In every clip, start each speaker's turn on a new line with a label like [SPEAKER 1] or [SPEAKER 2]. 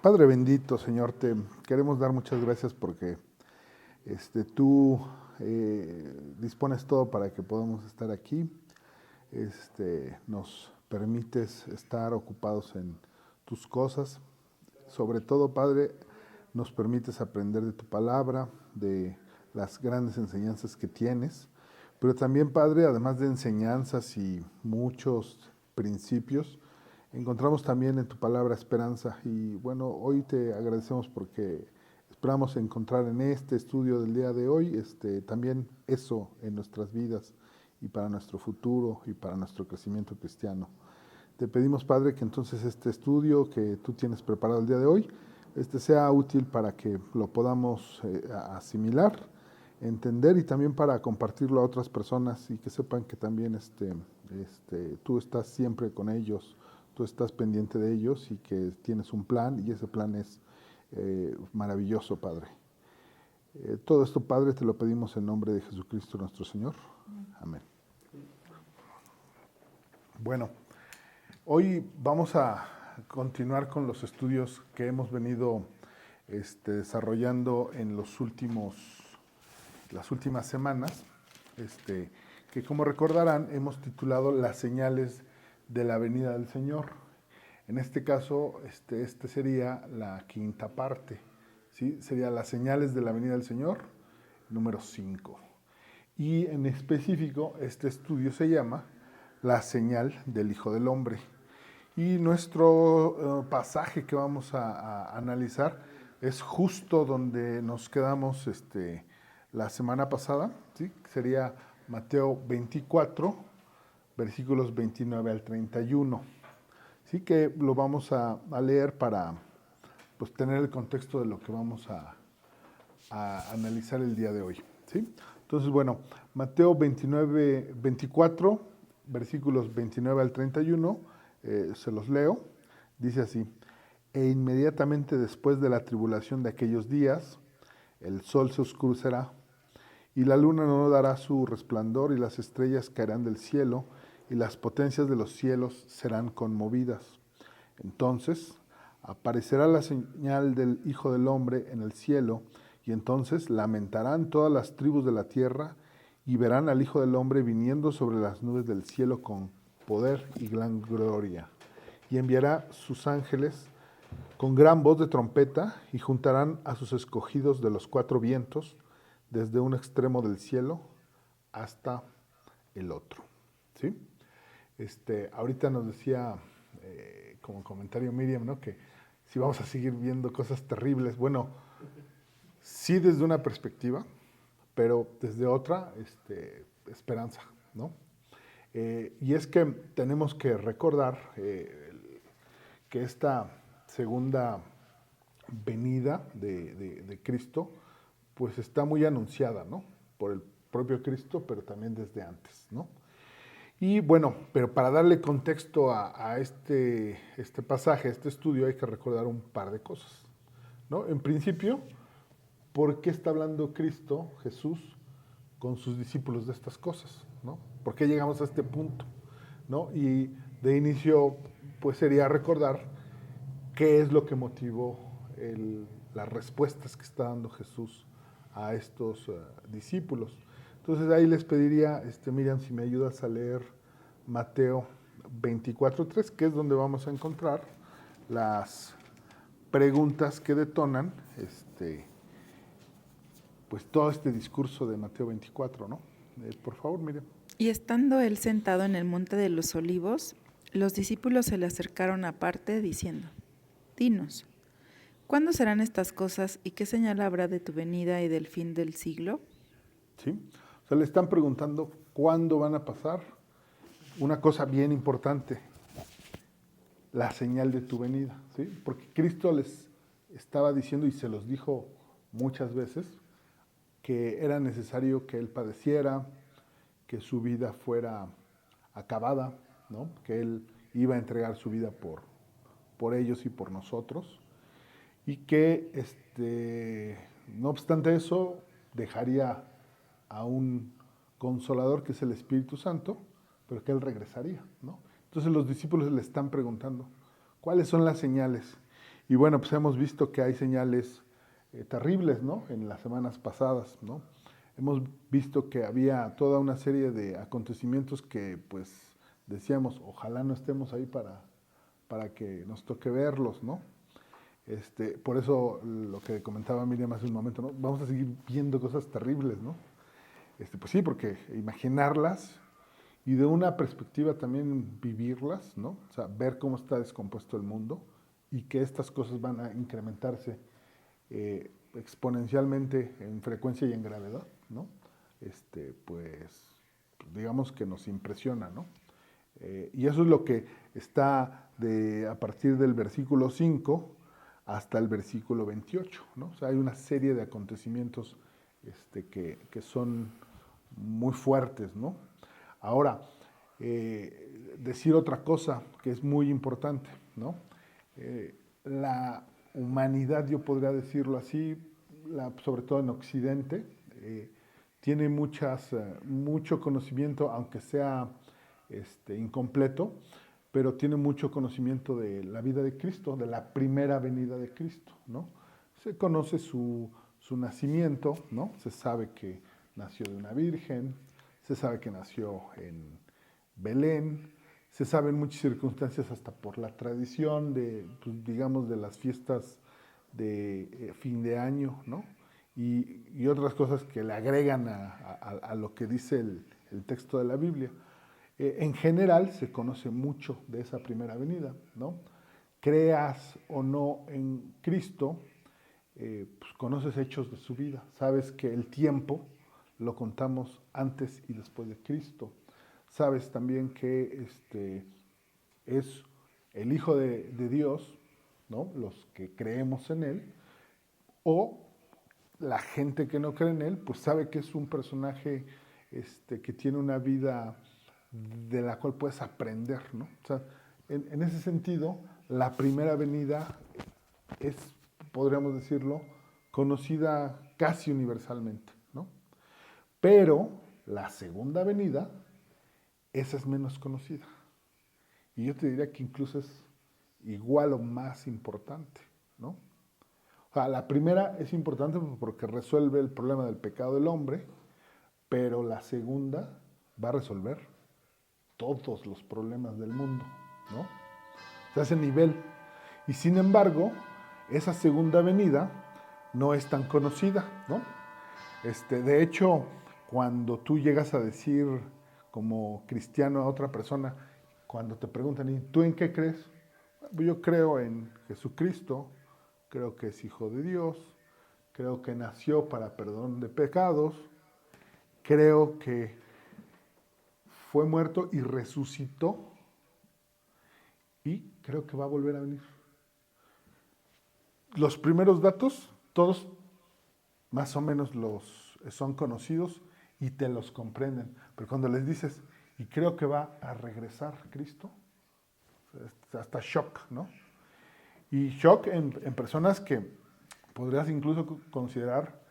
[SPEAKER 1] Padre bendito, Señor, te queremos dar muchas gracias porque tú dispones todo para que podamos estar aquí. Nos permites estar ocupados en tus cosas. Sobre todo, Padre, nos permites aprender de tu palabra, de las grandes enseñanzas que tienes. Pero también, Padre, además de enseñanzas y muchos principios, encontramos también en tu palabra esperanza. Y bueno, hoy te agradecemos porque esperamos encontrar en este estudio del día de hoy también eso en nuestras vidas y para nuestro futuro y para nuestro crecimiento cristiano. Te pedimos, Padre, que entonces este estudio que tú tienes preparado el día de hoy sea útil para que lo podamos asimilar, entender y también para compartirlo a otras personas y que sepan que también tú estás siempre con ellos, tú estás pendiente de ellos y que tienes un plan y ese plan es maravilloso, Padre. Todo esto, Padre, te lo pedimos en nombre de Jesucristo nuestro Señor. Amén. Bueno, hoy vamos a continuar con los estudios que hemos venido desarrollando en las últimas semanas, que como recordarán hemos titulado Las señales de la venida del Señor. En este caso, sería la quinta parte, ¿sí? Sería las señales de la venida del Señor, número 5. Y en específico, este estudio se llama La señal del Hijo del Hombre. Y nuestro pasaje que vamos a analizar es justo donde nos quedamos la semana pasada, ¿sí? Sería Mateo 24, versículos 29 al 31. Sí que lo vamos a leer para pues, tener el contexto de lo que vamos a analizar el día de hoy. ¿Sí? Entonces, bueno, Mateo 24, versículos 29 al 31, se los leo. Dice así: E inmediatamente después de la tribulación de aquellos días, el sol se oscurecerá, y la luna no dará su resplandor, y las estrellas caerán del cielo, y las potencias de los cielos serán conmovidas. Entonces aparecerá la señal del Hijo del Hombre en el cielo, y entonces lamentarán todas las tribus de la tierra, y verán al Hijo del Hombre viniendo sobre las nubes del cielo con poder y gran gloria. Y enviará sus ángeles con gran voz de trompeta, y juntarán a sus escogidos de los cuatro vientos, desde un extremo del cielo hasta el otro. ¿Sí? Ahorita nos decía, como comentario Miriam, ¿no? Que si vamos a seguir viendo cosas terribles, bueno, sí desde una perspectiva, pero desde otra, esperanza, ¿no? Y es que tenemos que recordar que esta segunda venida de Cristo, pues está muy anunciada, ¿no? Por el propio Cristo, pero también desde antes, ¿no? Y bueno, pero para darle contexto a este pasaje, a este estudio, hay que recordar un par de cosas, ¿no? En principio, ¿por qué está hablando Cristo, Jesús, con sus discípulos de estas cosas, ¿no? ¿Por qué llegamos a este punto, ¿no? Y de inicio, pues sería recordar qué es lo que motivó las respuestas que está dando Jesús a estos discípulos. Entonces ahí les pediría, Miriam, si me ayudas a leer Mateo 24:3, que es donde vamos a encontrar las preguntas que detonan pues todo este discurso de Mateo 24, ¿no? Por favor, Miriam.
[SPEAKER 2] Y estando él sentado en el monte de los olivos, los discípulos se le acercaron aparte, diciendo: Dinos, ¿cuándo serán estas cosas y qué señal habrá de tu venida y del fin del siglo?
[SPEAKER 1] ¿Sí? O sea, le están preguntando cuándo van a pasar. Una cosa bien importante, la señal de tu venida, ¿sí? Porque Cristo les estaba diciendo, y se los dijo muchas veces, que era necesario que Él padeciera, que su vida fuera acabada, ¿no? Que Él iba a entregar su vida por ellos y por nosotros, y que, no obstante eso, dejaría a un consolador que es el Espíritu Santo, pero que Él regresaría, ¿no? Entonces los discípulos le están preguntando, ¿cuáles son las señales? Y bueno, pues hemos visto que hay señales terribles, ¿no? En las semanas pasadas, ¿no? Hemos visto que había toda una serie de acontecimientos que pues decíamos, ojalá no estemos ahí para que nos toque verlos, ¿no? Por eso lo que comentaba Miriam hace un momento, ¿no? Vamos a seguir viendo cosas terribles, ¿no? Pues sí, porque imaginarlas y de una perspectiva también vivirlas, ¿no? O sea, ver cómo está descompuesto el mundo y que estas cosas van a incrementarse exponencialmente en frecuencia y en gravedad, ¿no? Pues digamos que nos impresiona, ¿no? Y eso es lo que está a partir del versículo 5 hasta el versículo 28, ¿no? O sea, hay una serie de acontecimientos que son muy fuertes, ¿no? Ahora, decir otra cosa que es muy importante, ¿no? La humanidad, yo podría decirlo así, sobre todo en Occidente, tiene mucho conocimiento, aunque sea incompleto, pero tiene mucho conocimiento de la vida de Cristo, de la primera venida de Cristo, ¿no? Se conoce su nacimiento, ¿no? Se sabe que nació de una virgen, se sabe que nació en Belén, se sabe en muchas circunstancias hasta por la tradición de, pues, digamos, de las fiestas de fin de año, ¿no? Y otras cosas que le agregan a lo que dice el texto de la Biblia. En general se conoce mucho de esa primera venida, ¿no? Creas o no en Cristo, pues conoces hechos de su vida, sabes que el tiempo lo contamos antes y después de Cristo. Sabes también que es el Hijo de Dios, ¿no? Los que creemos en Él, o la gente que no cree en Él, pues sabe que es un personaje que tiene una vida de la cual puedes aprender, ¿no? O sea, en ese sentido, la primera venida es, podríamos decirlo, conocida casi universalmente, ¿no? Pero la segunda venida, esa es menos conocida. Y yo te diría que incluso es igual o más importante, ¿no? O sea, la primera es importante porque resuelve el problema del pecado del hombre, pero la segunda va a resolver todos los problemas del mundo, ¿no? O sea, ese nivel. Y sin embargo, esa segunda venida no es tan conocida, ¿no? De hecho, cuando tú llegas a decir como cristiano a otra persona, cuando te preguntan, ¿y tú en qué crees? Yo creo en Jesucristo, creo que es Hijo de Dios, creo que nació para perdón de pecados, creo que fue muerto y resucitó y creo que va a volver a venir. Los primeros datos, todos más o menos los son conocidos y te los comprenden. Pero cuando les dices, y creo que va a regresar Cristo, hasta shock, ¿no? Y shock en personas que podrías incluso considerar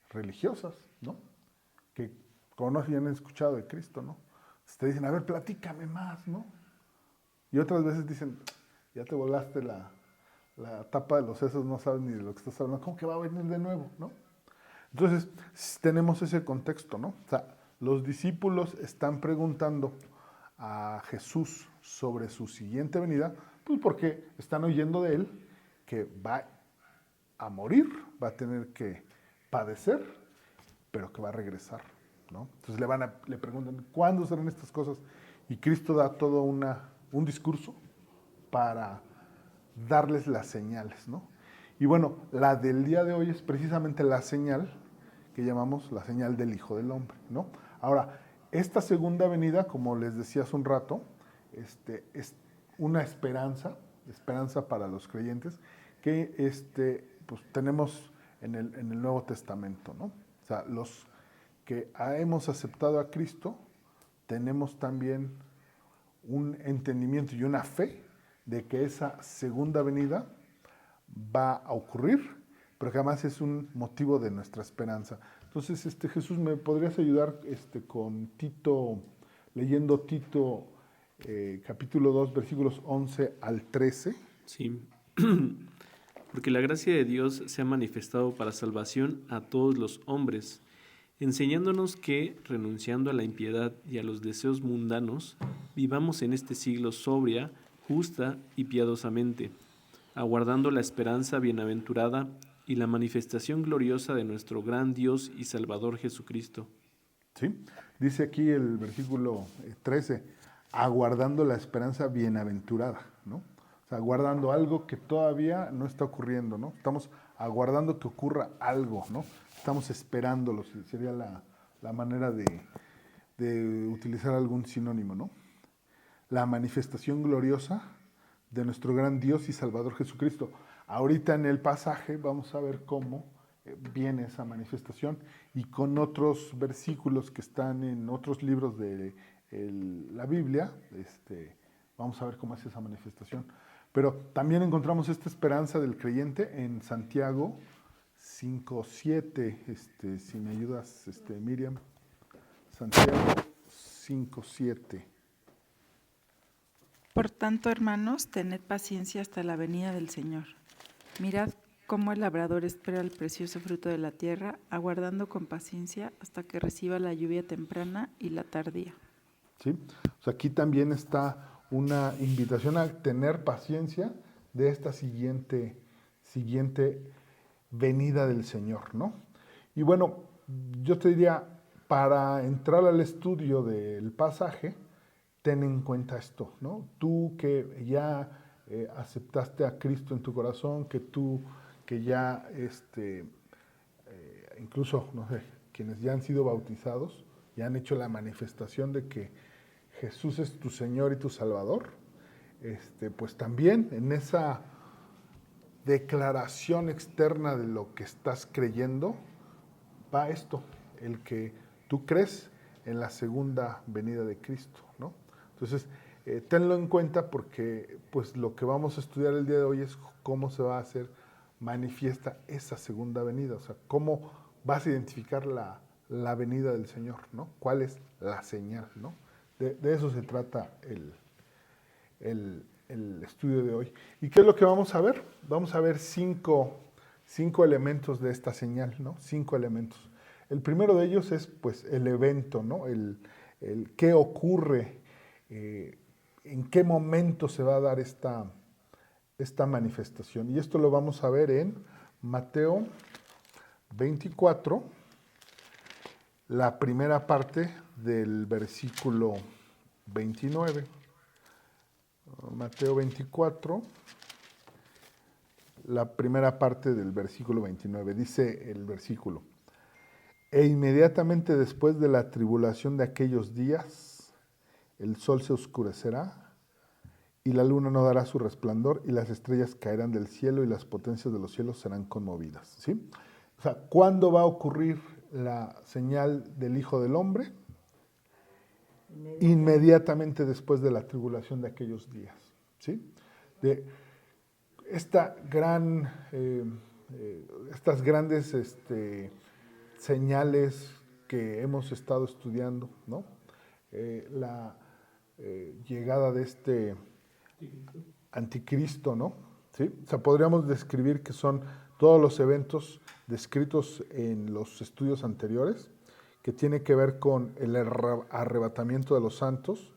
[SPEAKER 1] religiosas, ¿no? Que conocen y han escuchado de Cristo, ¿no? Te dicen, a ver, platícame más, ¿no? Y otras veces dicen, ya te volaste la tapa de los sesos, no sabes ni de lo que estás hablando, ¿cómo que va a venir de nuevo, no? Entonces, tenemos ese contexto, ¿no? O sea, los discípulos están preguntando a Jesús sobre su siguiente venida, pues porque están oyendo de él que va a morir, va a tener que padecer, pero que va a regresar, ¿no? Entonces le preguntan, ¿cuándo serán estas cosas? Y Cristo da todo un discurso para darles las señales, ¿no? Y bueno, la del día de hoy es precisamente la señal que llamamos la señal del Hijo del Hombre, ¿no? Ahora, esta segunda venida, como les decía hace un rato, es una esperanza para los creyentes que pues, tenemos en el Nuevo Testamento, ¿no? O sea, los que hemos aceptado a Cristo, tenemos también un entendimiento y una fe de que esa segunda venida va a ocurrir, pero que además es un motivo de nuestra esperanza. Entonces, Jesús, ¿me podrías ayudar con Tito, leyendo Tito capítulo 2, versículos 11 al 13?
[SPEAKER 3] Sí, Porque la gracia de Dios se ha manifestado para salvación a todos los hombres, enseñándonos que, renunciando a la impiedad y a los deseos mundanos, vivamos en este siglo sobria, justa y piadosamente, aguardando la esperanza bienaventurada y la manifestación gloriosa de nuestro gran Dios y Salvador Jesucristo.
[SPEAKER 1] ¿Sí? Dice aquí el versículo 13, aguardando la esperanza bienaventurada, ¿no? O sea, aguardando algo que todavía no está ocurriendo, ¿no? Estamos aguardando que ocurra algo, ¿no? Estamos esperándolo, sería la manera de utilizar algún sinónimo, ¿no? La manifestación gloriosa de nuestro gran Dios y Salvador Jesucristo. Ahorita en el pasaje vamos a ver cómo viene esa manifestación y con otros versículos que están en otros libros de la Biblia, vamos a ver cómo es esa manifestación. Pero también encontramos esta esperanza del creyente en Santiago 5:7, si me ayudas, Miriam. Santiago 5:7.
[SPEAKER 2] Por tanto, hermanos, tened paciencia hasta la venida del Señor. Mirad cómo el labrador espera el precioso fruto de la tierra, aguardando con paciencia hasta que reciba la lluvia temprana y la tardía.
[SPEAKER 1] ¿Sí? O sea, aquí también está una invitación a tener paciencia de esta siguiente venida del Señor, ¿no? Y bueno, yo te diría, para entrar al estudio del pasaje, ten en cuenta esto, ¿no? Tú que ya aceptaste a Cristo en tu corazón, que ya, incluso, no sé, quienes ya han sido bautizados, ya han hecho la manifestación de que Jesús es tu Señor y tu Salvador, pues también en esa declaración externa de lo que estás creyendo, va esto, el que tú crees en la segunda venida de Cristo, ¿no? Entonces, tenlo en cuenta porque pues lo que vamos a estudiar el día de hoy es cómo se va a hacer manifiesta esa segunda venida, o sea, cómo vas a identificar la venida del Señor, ¿no? ¿Cuál es la señal, ¿no? De eso se trata el estudio de hoy. ¿Y qué es lo que vamos a ver? Vamos a ver cinco elementos de esta señal, ¿no? 5 elementos. El primero de ellos es, pues, el evento, ¿no? El qué ocurre, en qué momento se va a dar esta manifestación. Y esto lo vamos a ver en Mateo 24, la primera parte del versículo 29. Mateo 24, la primera parte del versículo 29. Dice el versículo: E inmediatamente después de la tribulación de aquellos días, el sol se oscurecerá, y la luna no dará su resplandor, y las estrellas caerán del cielo, y las potencias de los cielos serán conmovidas. ¿Sí? O sea, ¿cuándo va a ocurrir la señal del Hijo del Hombre? Inmediatamente después de la tribulación de aquellos días. ¿Sí? De esta estas grandes señales que hemos estado estudiando, ¿no? La llegada de este anticristo, ¿no? ¿Sí? O sea, podríamos describir que son todos los eventos descritos en los estudios anteriores, que tiene que ver con el arrebatamiento de los santos,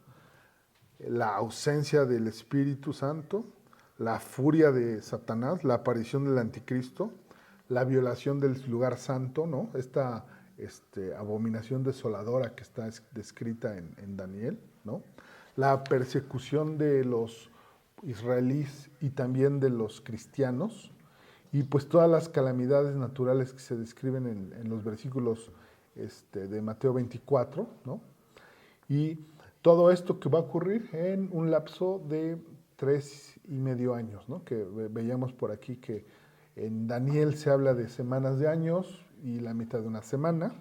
[SPEAKER 1] la ausencia del Espíritu Santo, la furia de Satanás, la aparición del anticristo, la violación del lugar santo, ¿no? Esta abominación desoladora que está descrita en Daniel, ¿no? La persecución de los israelíes y también de los cristianos, y pues todas las calamidades naturales que se describen en los versículos de Mateo 24, ¿no? Y todo esto que va a ocurrir en un lapso de 3,5 años, ¿no? Que veíamos por aquí que en Daniel se habla de semanas de años y la mitad de una semana,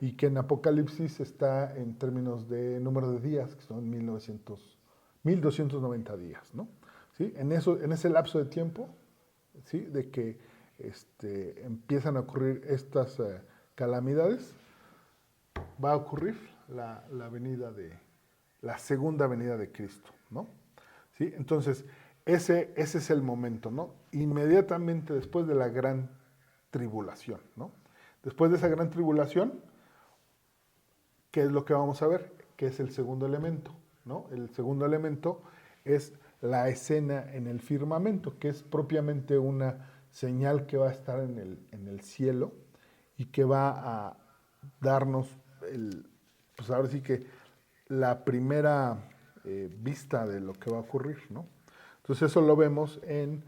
[SPEAKER 1] y que en Apocalipsis está en términos de número de días, que son 1290 días, ¿no? ¿Sí? En ese lapso de tiempo, ¿sí? De que empiezan a ocurrir estas calamidades, va a ocurrir la segunda venida de Cristo, ¿no? ¿Sí? Entonces, ese es el momento, ¿no? Inmediatamente después de la gran tribulación, ¿no? Después de esa gran tribulación, ¿qué es lo que vamos a ver? Que es el segundo elemento, ¿no? El segundo elemento es la escena en el firmamento, que es propiamente una señal que va a estar en el cielo y que va a darnos, pues ahora sí que la primera vista de lo que va a ocurrir, ¿no? Entonces eso lo vemos en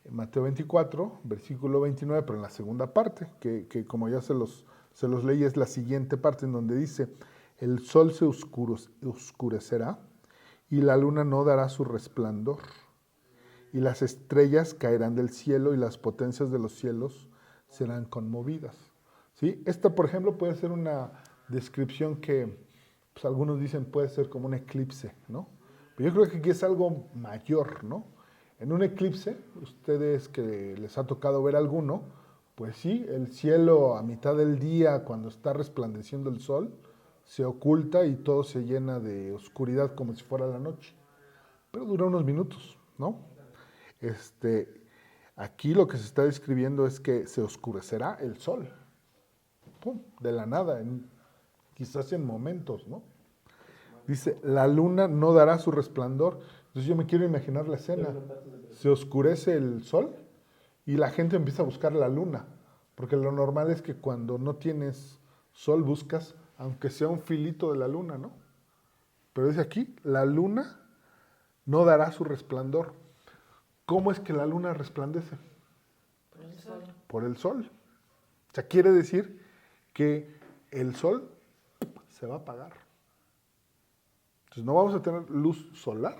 [SPEAKER 1] Mateo 24, versículo 29, pero en la segunda parte, que como ya se los leí, es la siguiente parte en donde dice, el sol se oscurecerá y la luna no dará su resplandor, y las estrellas caerán del cielo y las potencias de los cielos serán conmovidas. ¿Sí? Esta, por ejemplo, puede ser una descripción que pues, algunos dicen puede ser como un eclipse, ¿no? Pero yo creo que aquí es algo mayor, ¿no? En un eclipse, ustedes que les ha tocado ver alguno, pues sí, el cielo a mitad del día, cuando está resplandeciendo el sol, se oculta y todo se llena de oscuridad como si fuera la noche. Pero dura unos minutos, ¿no? Aquí lo que se está describiendo es que se oscurecerá el sol, ¡pum!, de la nada, quizás en momentos, ¿no? Dice, la luna no dará su resplandor. Entonces yo me quiero imaginar la escena. Se oscurece el sol y la gente empieza a buscar la luna, porque lo normal es que cuando no tienes sol buscas, aunque sea un filito de la luna, ¿no? Pero dice aquí, la luna no dará su resplandor. ¿Cómo es que la luna resplandece?
[SPEAKER 2] Por el sol.
[SPEAKER 1] Por el sol. O sea, quiere decir que el sol se va a apagar. Entonces no vamos a tener luz solar,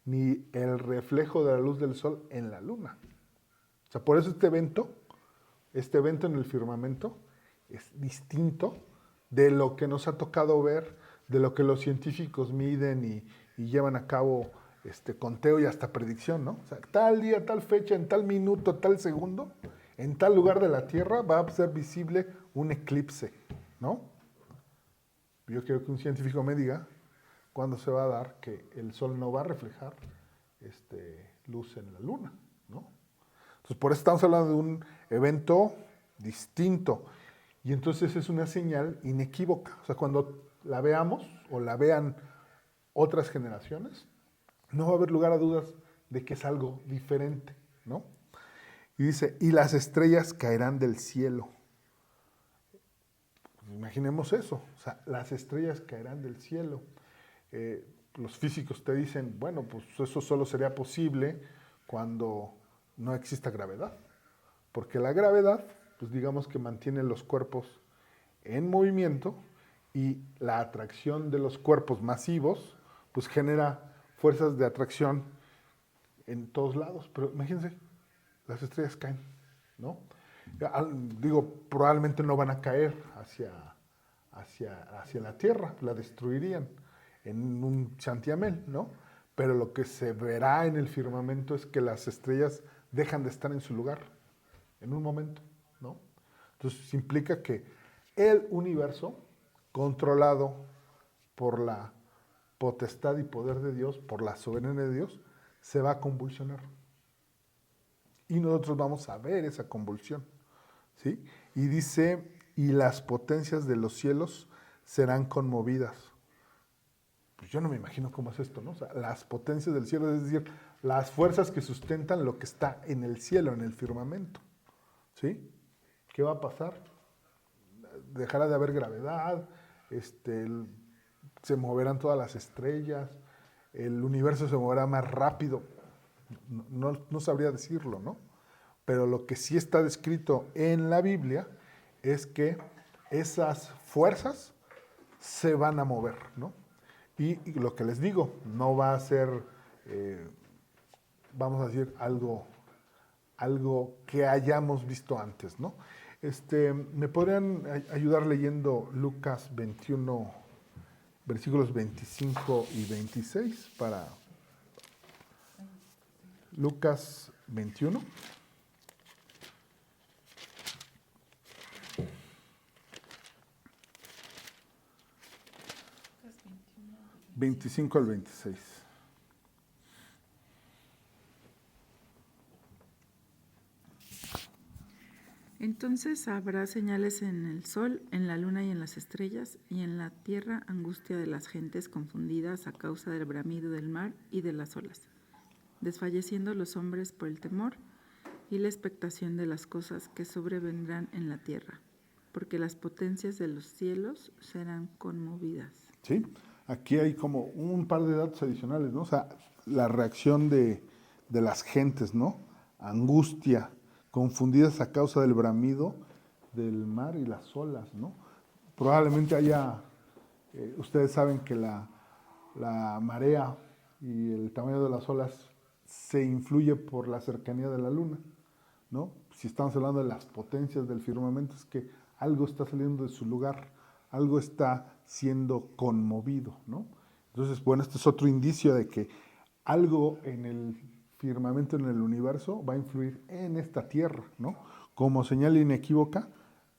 [SPEAKER 1] ni el reflejo de la luz del sol en la luna. O sea, por eso este evento en el firmamento, es distinto de lo que nos ha tocado ver, de lo que los científicos miden y llevan a cabo conteo y hasta predicción, ¿no? O sea, tal día, tal fecha, en tal minuto, tal segundo, en tal lugar de la Tierra va a ser visible un eclipse, ¿no? Yo quiero que un científico me diga cuándo se va a dar que el sol no va a reflejar luz en la luna, ¿no? Entonces, por eso estamos hablando de un evento distinto. Y entonces es una señal inequívoca. O sea, cuando la veamos o la vean otras generaciones, no va a haber lugar a dudas de que es algo diferente, ¿no? Y dice, y las estrellas caerán del cielo. Pues imaginemos eso, o sea, las estrellas caerán del cielo. Los físicos te dicen, bueno, pues eso solo sería posible cuando no exista gravedad, porque la gravedad, pues digamos que mantiene los cuerpos en movimiento y la atracción de los cuerpos masivos, pues genera fuerzas de atracción en todos lados. Pero imagínense, las estrellas caen, ¿no? Digo, probablemente no van a caer hacia la Tierra, la destruirían en un santiamén, ¿no? Pero lo que se verá en el firmamento es que las estrellas dejan de estar en su lugar en un momento, ¿no? Entonces implica que el universo, controlado por la potestad y poder de Dios, por la soberanía de Dios, se va a convulsionar. Y nosotros vamos a ver esa convulsión, ¿sí? Y dice, y las potencias de los cielos serán conmovidas. Pues yo no me imagino cómo es esto, ¿no? O sea, las potencias del cielo, es decir, las fuerzas que sustentan lo que está en el cielo, en el firmamento, ¿sí? ¿Qué va a pasar? Dejará de haber gravedad, se moverán todas las estrellas, el universo se moverá más rápido. No sabría decirlo, ¿no? Pero lo que sí está descrito en la Biblia es que esas fuerzas se van a mover, ¿no? Y lo que les digo, no va a ser, vamos a decir, algo que hayamos visto antes, ¿no? ¿Me podrían ayudar leyendo Lucas 21, versículos 25 y 26 para Lucas 21? 25 al 26.
[SPEAKER 2] Entonces habrá señales en el sol, en la luna y en las estrellas, y en la tierra angustia de las gentes confundidas a causa del bramido del mar y de las olas, desfalleciendo los hombres por el temor y la expectación de las cosas que sobrevendrán en la tierra, porque las potencias de los cielos serán conmovidas.
[SPEAKER 1] ¿Sí? Aquí hay como un par de datos adicionales, ¿no? O sea, la reacción de las gentes, ¿no? Angustia, confundidas a causa del bramido del mar y las olas, ¿no? Probablemente haya, ustedes saben que la marea y el tamaño de las olas se influye por la cercanía de la luna, ¿no? Si estamos hablando de las potencias del firmamento, es que algo está saliendo de su lugar, algo está siendo conmovido, ¿no? Entonces, bueno, este es otro indicio de que algo en el firmamento, en el universo, va a influir en esta tierra, ¿no? Como señal inequívoca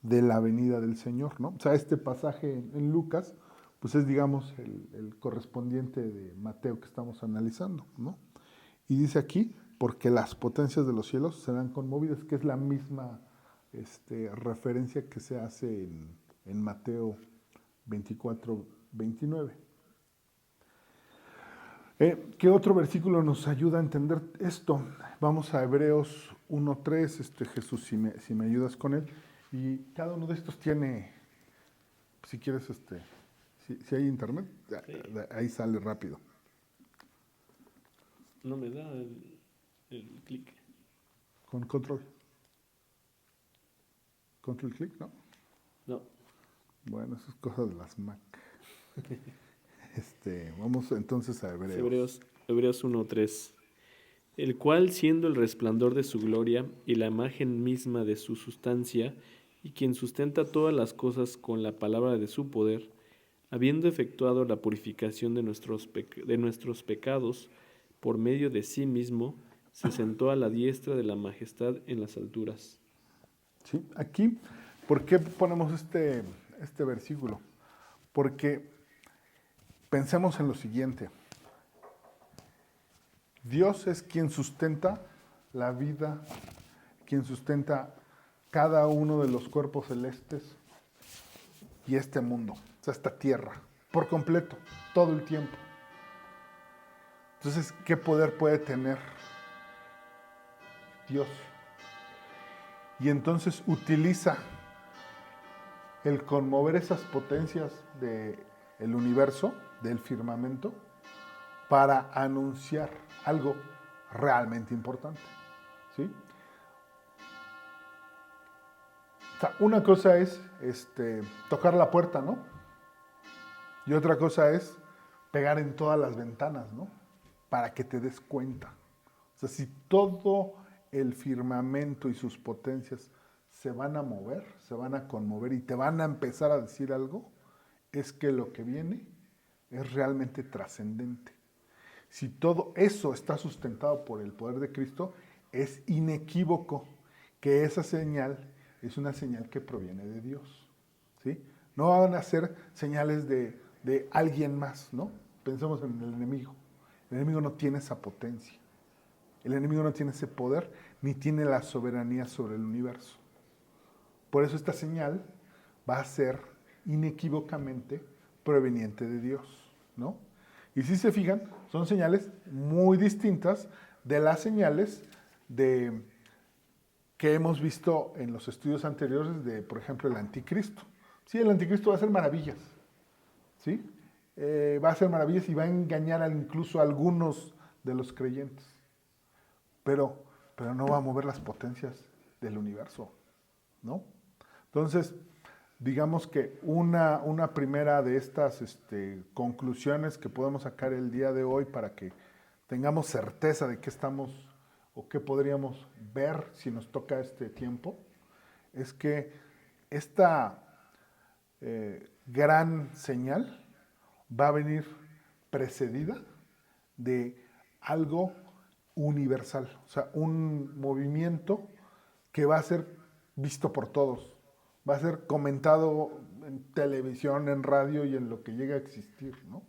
[SPEAKER 1] de la venida del Señor, ¿no? O sea, este pasaje en Lucas, pues es, digamos, el correspondiente de Mateo que estamos analizando, ¿no? Y dice aquí, porque las potencias de los cielos serán conmovidas, que es la misma referencia que se hace en Mateo 24, 29. ¿Qué otro versículo nos ayuda a entender esto? Vamos a Hebreos 1.3, Jesús, si me ayudas con él. Y cada uno de estos tiene, si quieres, si hay internet,
[SPEAKER 3] Sí.
[SPEAKER 1] ahí sale rápido.
[SPEAKER 3] No me da el clic.
[SPEAKER 1] Con control. Control click, ¿no?
[SPEAKER 3] No.
[SPEAKER 1] Bueno, eso es cosa de las Mac. Vamos entonces a Hebreos.
[SPEAKER 3] Hebreos 1:3. El cual, siendo el resplandor de su gloria y la imagen misma de su sustancia, y quien sustenta todas las cosas con la palabra de su poder, habiendo efectuado la purificación de nuestros pecados por medio de sí mismo, se sentó a la diestra de la majestad en las alturas.
[SPEAKER 1] ¿Sí? Aquí, ¿por qué ponemos este versículo? Porque pensemos en lo siguiente. Dios es quien sustenta la vida, quien sustenta cada uno de los cuerpos celestes y este mundo, o sea, esta tierra, por completo, todo el tiempo. Entonces, ¿qué poder puede tener Dios? Y entonces utiliza el conmover esas potencias del universo, del firmamento, para anunciar algo realmente importante, ¿sí? O sea, una cosa es tocar la puerta, ¿no? Y otra cosa es pegar en todas las ventanas, ¿no? Para que te des cuenta. O sea, si todo el firmamento y sus potencias se van a mover, se van a conmover y te van a empezar a decir algo, es que lo que viene es realmente trascendente. Si todo eso está sustentado por el poder de Cristo, es inequívoco que esa señal es una señal que proviene de Dios, ¿sí? No van a ser señales de alguien más, ¿no? Pensemos en el enemigo. El enemigo no tiene esa potencia. El enemigo no tiene ese poder, ni tiene la soberanía sobre el universo. Por eso esta señal va a ser inequívocamente proveniente de Dios, ¿no? Y si se fijan, son señales muy distintas de las señales que hemos visto en los estudios anteriores de, por ejemplo, el anticristo. Sí, el anticristo va a hacer maravillas, ¿sí? Va a hacer maravillas y va a engañar incluso a algunos de los creyentes. Pero no va a mover las potencias del universo, ¿no? Entonces, digamos que una primera de estas conclusiones que podemos sacar el día de hoy para que tengamos certeza de qué estamos o qué podríamos ver si nos toca este tiempo, es que esta gran señal va a venir precedida de algo universal, o sea, un movimiento que va a ser visto por todos, va a ser comentado en televisión, en radio y en lo que llegue a existir, ¿no?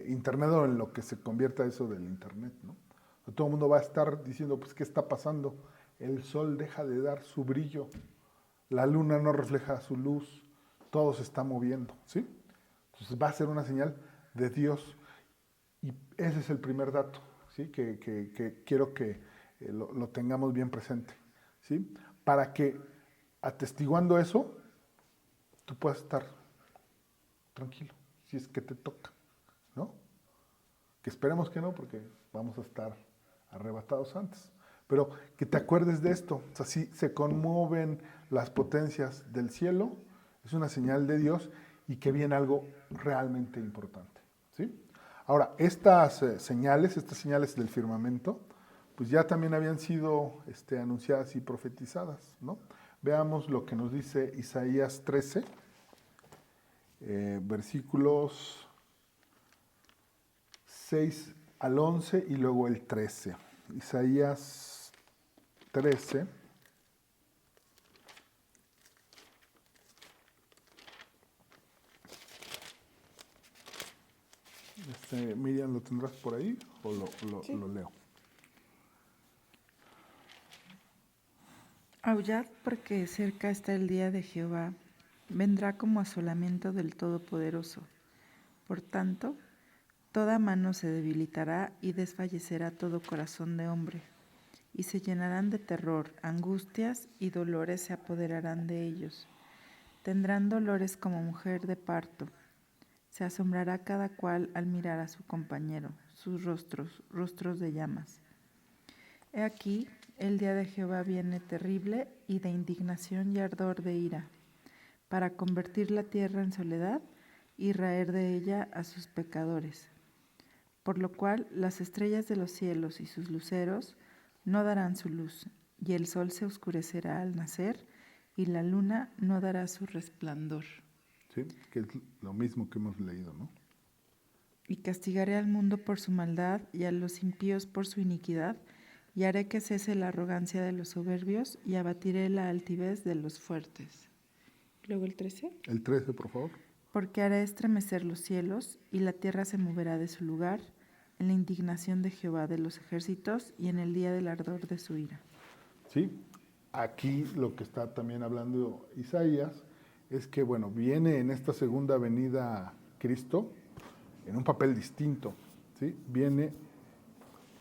[SPEAKER 1] Internet o en lo que se convierta eso del internet, ¿no? Todo el mundo va a estar diciendo, pues, ¿qué está pasando? El sol deja de dar su brillo, la luna no refleja su luz, todo se está moviendo, ¿sí? Entonces va a ser una señal de Dios. Y ese es el primer dato, ¿sí? Que quiero que lo tengamos bien presente, ¿sí? Para que, atestiguando eso, tú puedas estar tranquilo, si es que te toca, ¿no? Que esperemos que no, porque vamos a estar arrebatados antes. Pero que te acuerdes de esto, o sea, si se conmueven las potencias del cielo, es una señal de Dios y que viene algo realmente importante, ¿sí? Ahora, estas señales del firmamento, pues ya también habían sido anunciadas y profetizadas, ¿no? Veamos lo que nos dice Isaías 13, versículos 6 al 11 y luego el 13. Isaías 13. Miriam, ¿lo tendrás por ahí o
[SPEAKER 2] Sí.
[SPEAKER 1] lo leo?
[SPEAKER 2] Aullad porque cerca está el día de Jehová, vendrá como asolamiento del Todopoderoso. Por tanto, toda mano se debilitará y desfallecerá todo corazón de hombre, y se llenarán de terror, angustias y dolores se apoderarán de ellos. Tendrán dolores como mujer de parto. Se asombrará cada cual al mirar a su compañero, sus rostros de llamas. He aquí, el día de Jehová viene terrible y de indignación y ardor de ira, para convertir la tierra en soledad y raer de ella a sus pecadores. Por lo cual las estrellas de los cielos y sus luceros no darán su luz, y el sol se oscurecerá al nacer, y la luna no dará su resplandor.
[SPEAKER 1] Sí, que es lo mismo que hemos leído, ¿no?
[SPEAKER 2] Y castigaré al mundo por su maldad y a los impíos por su iniquidad, y haré que cese la arrogancia de los soberbios y abatiré la altivez de los fuertes. Luego el 13.
[SPEAKER 1] El 13, por favor.
[SPEAKER 2] Porque haré estremecer los cielos y la tierra se moverá de su lugar en la indignación de Jehová de los ejércitos y en el día del ardor de su ira.
[SPEAKER 1] Sí, aquí lo que está también hablando Isaías es que, bueno, viene en esta segunda venida Cristo en un papel distinto, ¿sí? Viene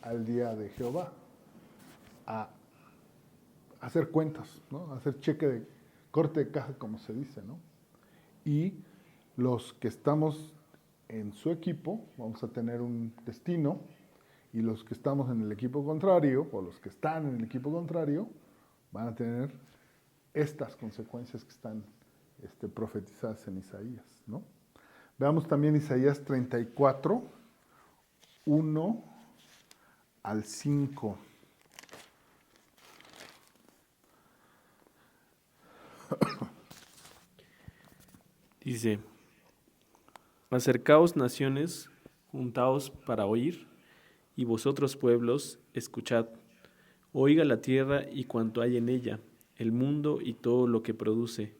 [SPEAKER 1] al día de Jehová a hacer cuentas, ¿no? A hacer cheque de corte de caja, como se dice, ¿no? Y los que estamos en su equipo vamos a tener un destino y los que estamos en el equipo contrario o los que están en el equipo contrario van a tener estas consecuencias que están profetizadas en Isaías, ¿no? Veamos también Isaías 34, 1 al 5.
[SPEAKER 3] Dice, acercaos naciones, juntaos para oír, y vosotros pueblos, escuchad. Oiga la tierra y cuanto hay en ella, el mundo y todo lo que produce.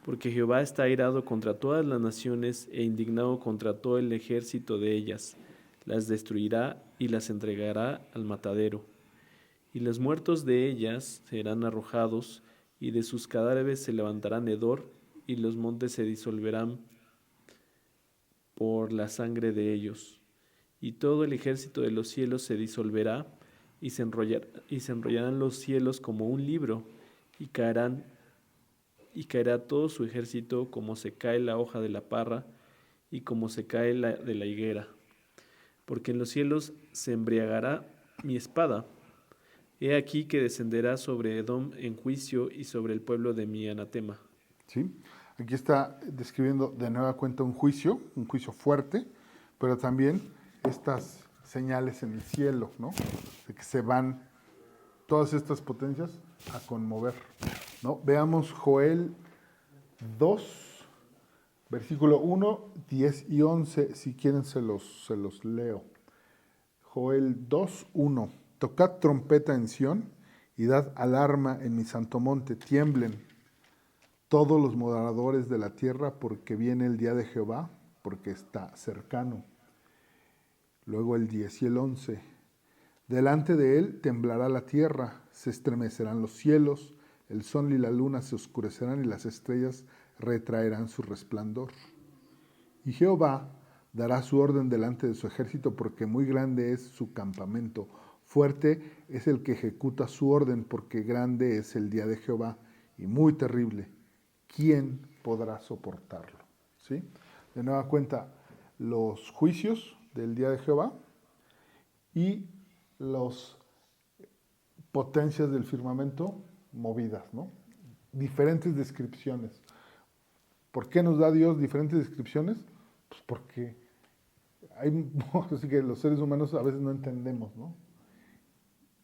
[SPEAKER 3] Porque Jehová está airado contra todas las naciones e indignado contra todo el ejército de ellas. Las destruirá y las entregará al matadero. Y los muertos de ellas serán arrojados, y de sus cadáveres se levantarán hedor, y los montes se disolverán por la sangre de ellos. Y todo el ejército de los cielos se disolverá, y se enrollarán los cielos como un libro, y caerá todo su ejército como se cae la hoja de la parra, y como se cae de la higuera. Porque en los cielos se embriagará mi espada. He aquí que descenderá sobre Edom en juicio y sobre el pueblo de mi anatema.
[SPEAKER 1] ¿Sí? Aquí está describiendo de nueva cuenta un juicio fuerte, pero también estas señales en el cielo, ¿no? De que se van todas estas potencias a conmover, ¿no? Veamos Joel 2, versículo 1, 10 y 11, si quieren se los leo. Joel 2, 1. Tocad trompeta en Sión y dad alarma en mi santo monte, tiemblen todos los moradores de la tierra, porque viene el día de Jehová, porque está cercano. Luego el 10 y el 11. Delante de él temblará la tierra, se estremecerán los cielos, el sol y la luna se oscurecerán y las estrellas retraerán su resplandor. Y Jehová dará su orden delante de su ejército, porque muy grande es su campamento. Fuerte es el que ejecuta su orden, porque grande es el día de Jehová y muy terrible. ¿Quién podrá soportarlo? ¿Sí? De nueva cuenta, los juicios del día de Jehová y las potencias del firmamento movidas, ¿no? Diferentes descripciones. ¿Por qué nos da Dios diferentes descripciones? Pues porque así que los seres humanos a veces no entendemos, ¿no?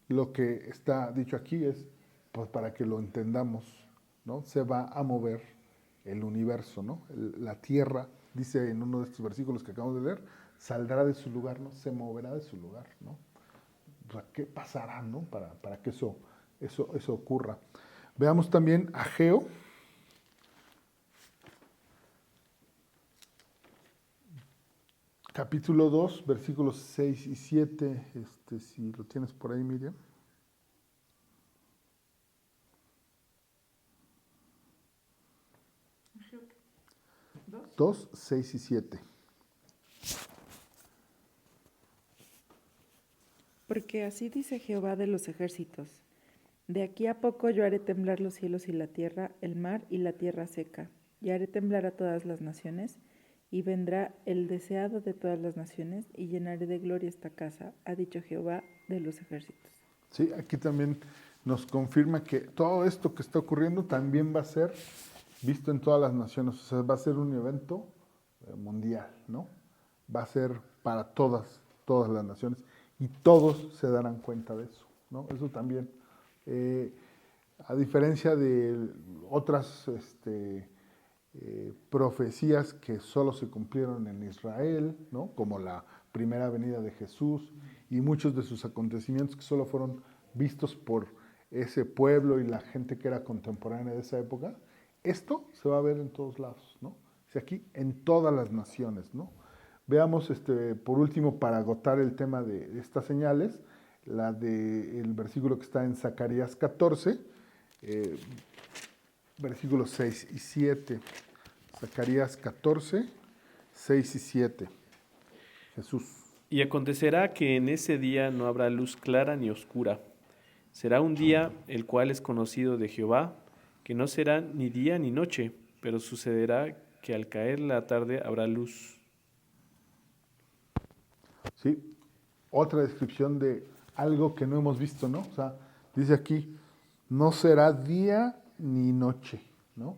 [SPEAKER 1] Lo que está dicho aquí es pues para que lo entendamos, ¿no? Se va a mover el universo, ¿no? La tierra, dice en uno de estos versículos que acabamos de leer, saldrá de su lugar, ¿no? Se moverá de su lugar, ¿no? O sea, ¿qué pasará, ¿no? Para que eso ocurra. Veamos también Ageo. Capítulo 2, versículos 6 y 7, si lo tienes por ahí, Miriam. 2, 6 y 7.
[SPEAKER 2] Porque así dice Jehová de los ejércitos: de aquí a poco yo haré temblar los cielos y la tierra, el mar y la tierra seca, y haré temblar a todas las naciones, y vendrá el deseado de todas las naciones, y llenaré de gloria esta casa, ha dicho Jehová de los ejércitos.
[SPEAKER 1] Sí, aquí también nos confirma que todo esto que está ocurriendo también va a ser visto en todas las naciones, o sea, va a ser un evento mundial, ¿no? Va a ser para todas las naciones, y todos se darán cuenta de eso, ¿no? Eso también, a diferencia de otras profecías que solo se cumplieron en Israel, ¿no? Como la primera venida de Jesús y muchos de sus acontecimientos que solo fueron vistos por ese pueblo y la gente que era contemporánea de esa época, esto se va a ver en todos lados, ¿no? O sea, aquí en todas las naciones, ¿no? Veamos, por último, para agotar el tema de estas señales, la del versículo que está en Zacarías 14, versículos 6 y 7. Zacarías 14, 6 y 7. Jesús.
[SPEAKER 3] Y acontecerá que en ese día no habrá luz clara ni oscura. Será un día el cual es conocido de Jehová, que no será ni día ni noche, pero sucederá que al caer la tarde habrá luz.
[SPEAKER 1] Sí, otra descripción de algo que no hemos visto, ¿no? O sea, dice aquí, no será día ni noche, ¿no?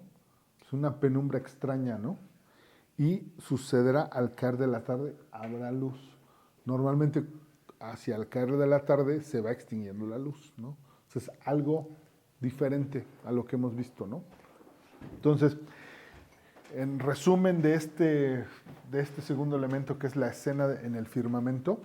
[SPEAKER 1] Es una penumbra extraña, ¿no? Y sucederá al caer de la tarde, habrá luz. Normalmente hacia el caer de la tarde se va extinguiendo la luz, ¿no? Entonces, algo diferente a lo que hemos visto, ¿no? Entonces, en resumen de este segundo elemento, que es la escena en el firmamento,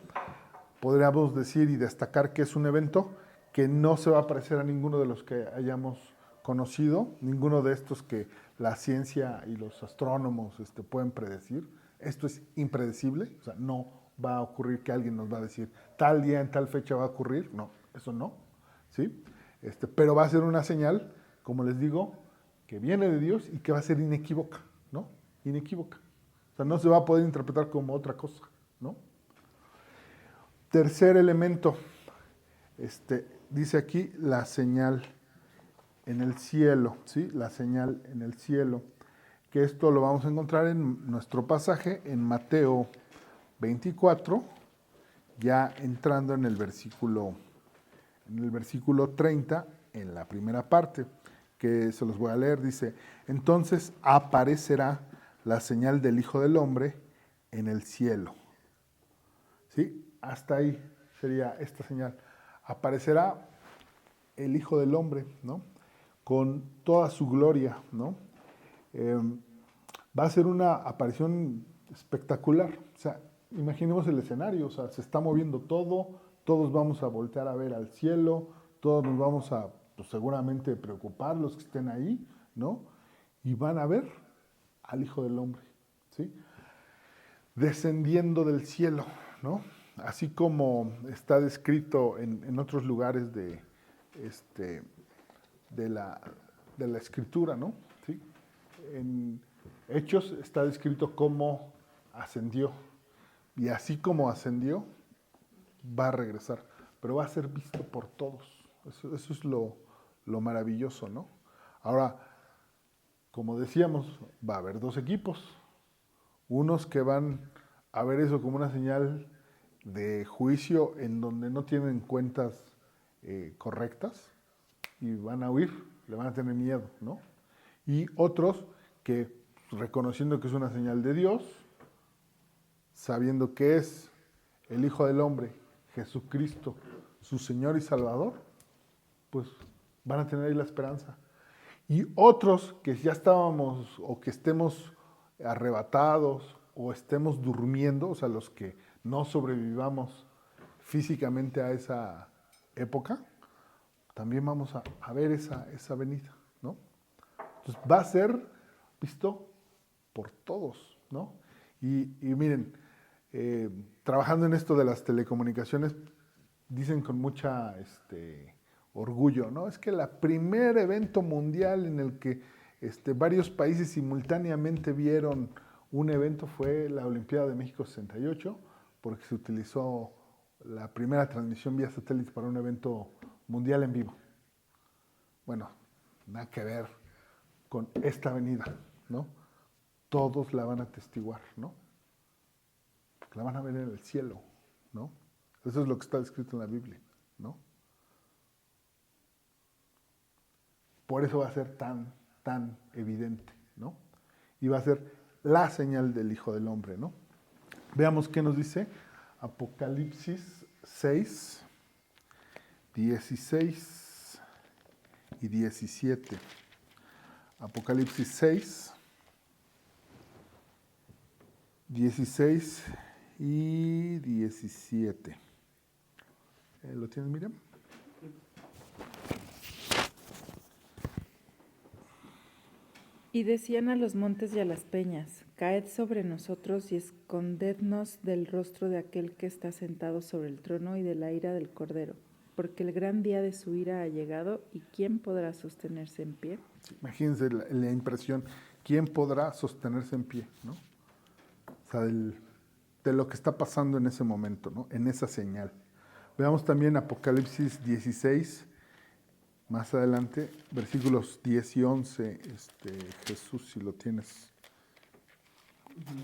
[SPEAKER 1] podríamos decir y destacar que es un evento que no se va a parecer a ninguno de los que hayamos conocido, ninguno de estos que la ciencia y los astrónomos pueden predecir. Esto es impredecible, o sea, no va a ocurrir que alguien nos va a decir tal día en tal fecha va a ocurrir, no, eso no, ¿sí? Pero va a ser una señal, como les digo, que viene de Dios y que va a ser inequívoca, ¿no? Inequívoca. O sea, no se va a poder interpretar como otra cosa, ¿no? Tercer elemento, dice aquí la señal en el cielo, ¿sí? La señal en el cielo, que esto lo vamos a encontrar en nuestro pasaje en Mateo 24, ya entrando en el versículo 30, en la primera parte, que se los voy a leer, dice, entonces aparecerá la señal del Hijo del Hombre en el cielo. ¿Sí? Hasta ahí sería esta señal. Aparecerá el Hijo del Hombre, ¿no? Con toda su gloria, ¿no? Va a ser una aparición espectacular. O sea, imaginemos el escenario, o sea, se está moviendo todo, todos vamos a voltear a ver al cielo, todos nos vamos a, pues, seguramente preocupar los que estén ahí, ¿no? Y van a ver al Hijo del Hombre, ¿sí? Descendiendo del cielo, ¿no? así como está descrito en otros lugares de la escritura, ¿no? ¿Sí? En Hechos está descrito cómo ascendió. Y así como ascendió, va a regresar. Pero va a ser visto por todos. Eso es lo maravilloso, ¿no? Ahora, como decíamos, va a haber dos equipos. Unos que van a ver eso como una señal de juicio en donde no tienen cuentas correctas y van a huir, le van a tener miedo, ¿no? Y otros que, reconociendo que es una señal de Dios, sabiendo que es el Hijo del Hombre, Jesucristo, su Señor y Salvador, pues van a tener ahí la esperanza. Y otros que ya estábamos o que estemos arrebatados o estemos durmiendo, o sea, los que no sobrevivamos físicamente a esa época, también vamos a ver esa venida, ¿no? Entonces va a ser visto por todos, ¿no? Y miren, trabajando en esto de las telecomunicaciones, dicen con mucha orgullo, ¿no? Es que el primer evento mundial en el que varios países simultáneamente vieron un evento fue la Olimpiada de México 68, porque se utilizó la primera transmisión vía satélite para un evento mundial en vivo. Bueno, nada que ver con esta venida, ¿no? Todos la van a atestiguar, ¿no? La van a ver en el cielo, ¿no? Eso es lo que está escrito en la Biblia, ¿no? Por eso va a ser tan evidente, ¿no? Y va a ser la señal del Hijo del Hombre, ¿no? Veamos qué nos dice Apocalipsis 6, 16 y 17. Apocalipsis 6, 16 y 17. ¿Lo tienes, Miriam?
[SPEAKER 2] Y decían a los montes y a las peñas, caed sobre nosotros y escondednos del rostro de aquel que está sentado sobre el trono y de la ira del Cordero, porque el gran día de su ira ha llegado, ¿y quién podrá sostenerse en pie?
[SPEAKER 1] Sí, imagínense la impresión, ¿quién podrá sostenerse en pie, ¿no? O sea, de lo que está pasando en ese momento, ¿no? En esa señal. Veamos también Apocalipsis 16, más adelante, versículos 10 y 11, Jesús, si lo tienes.
[SPEAKER 3] Uh-huh.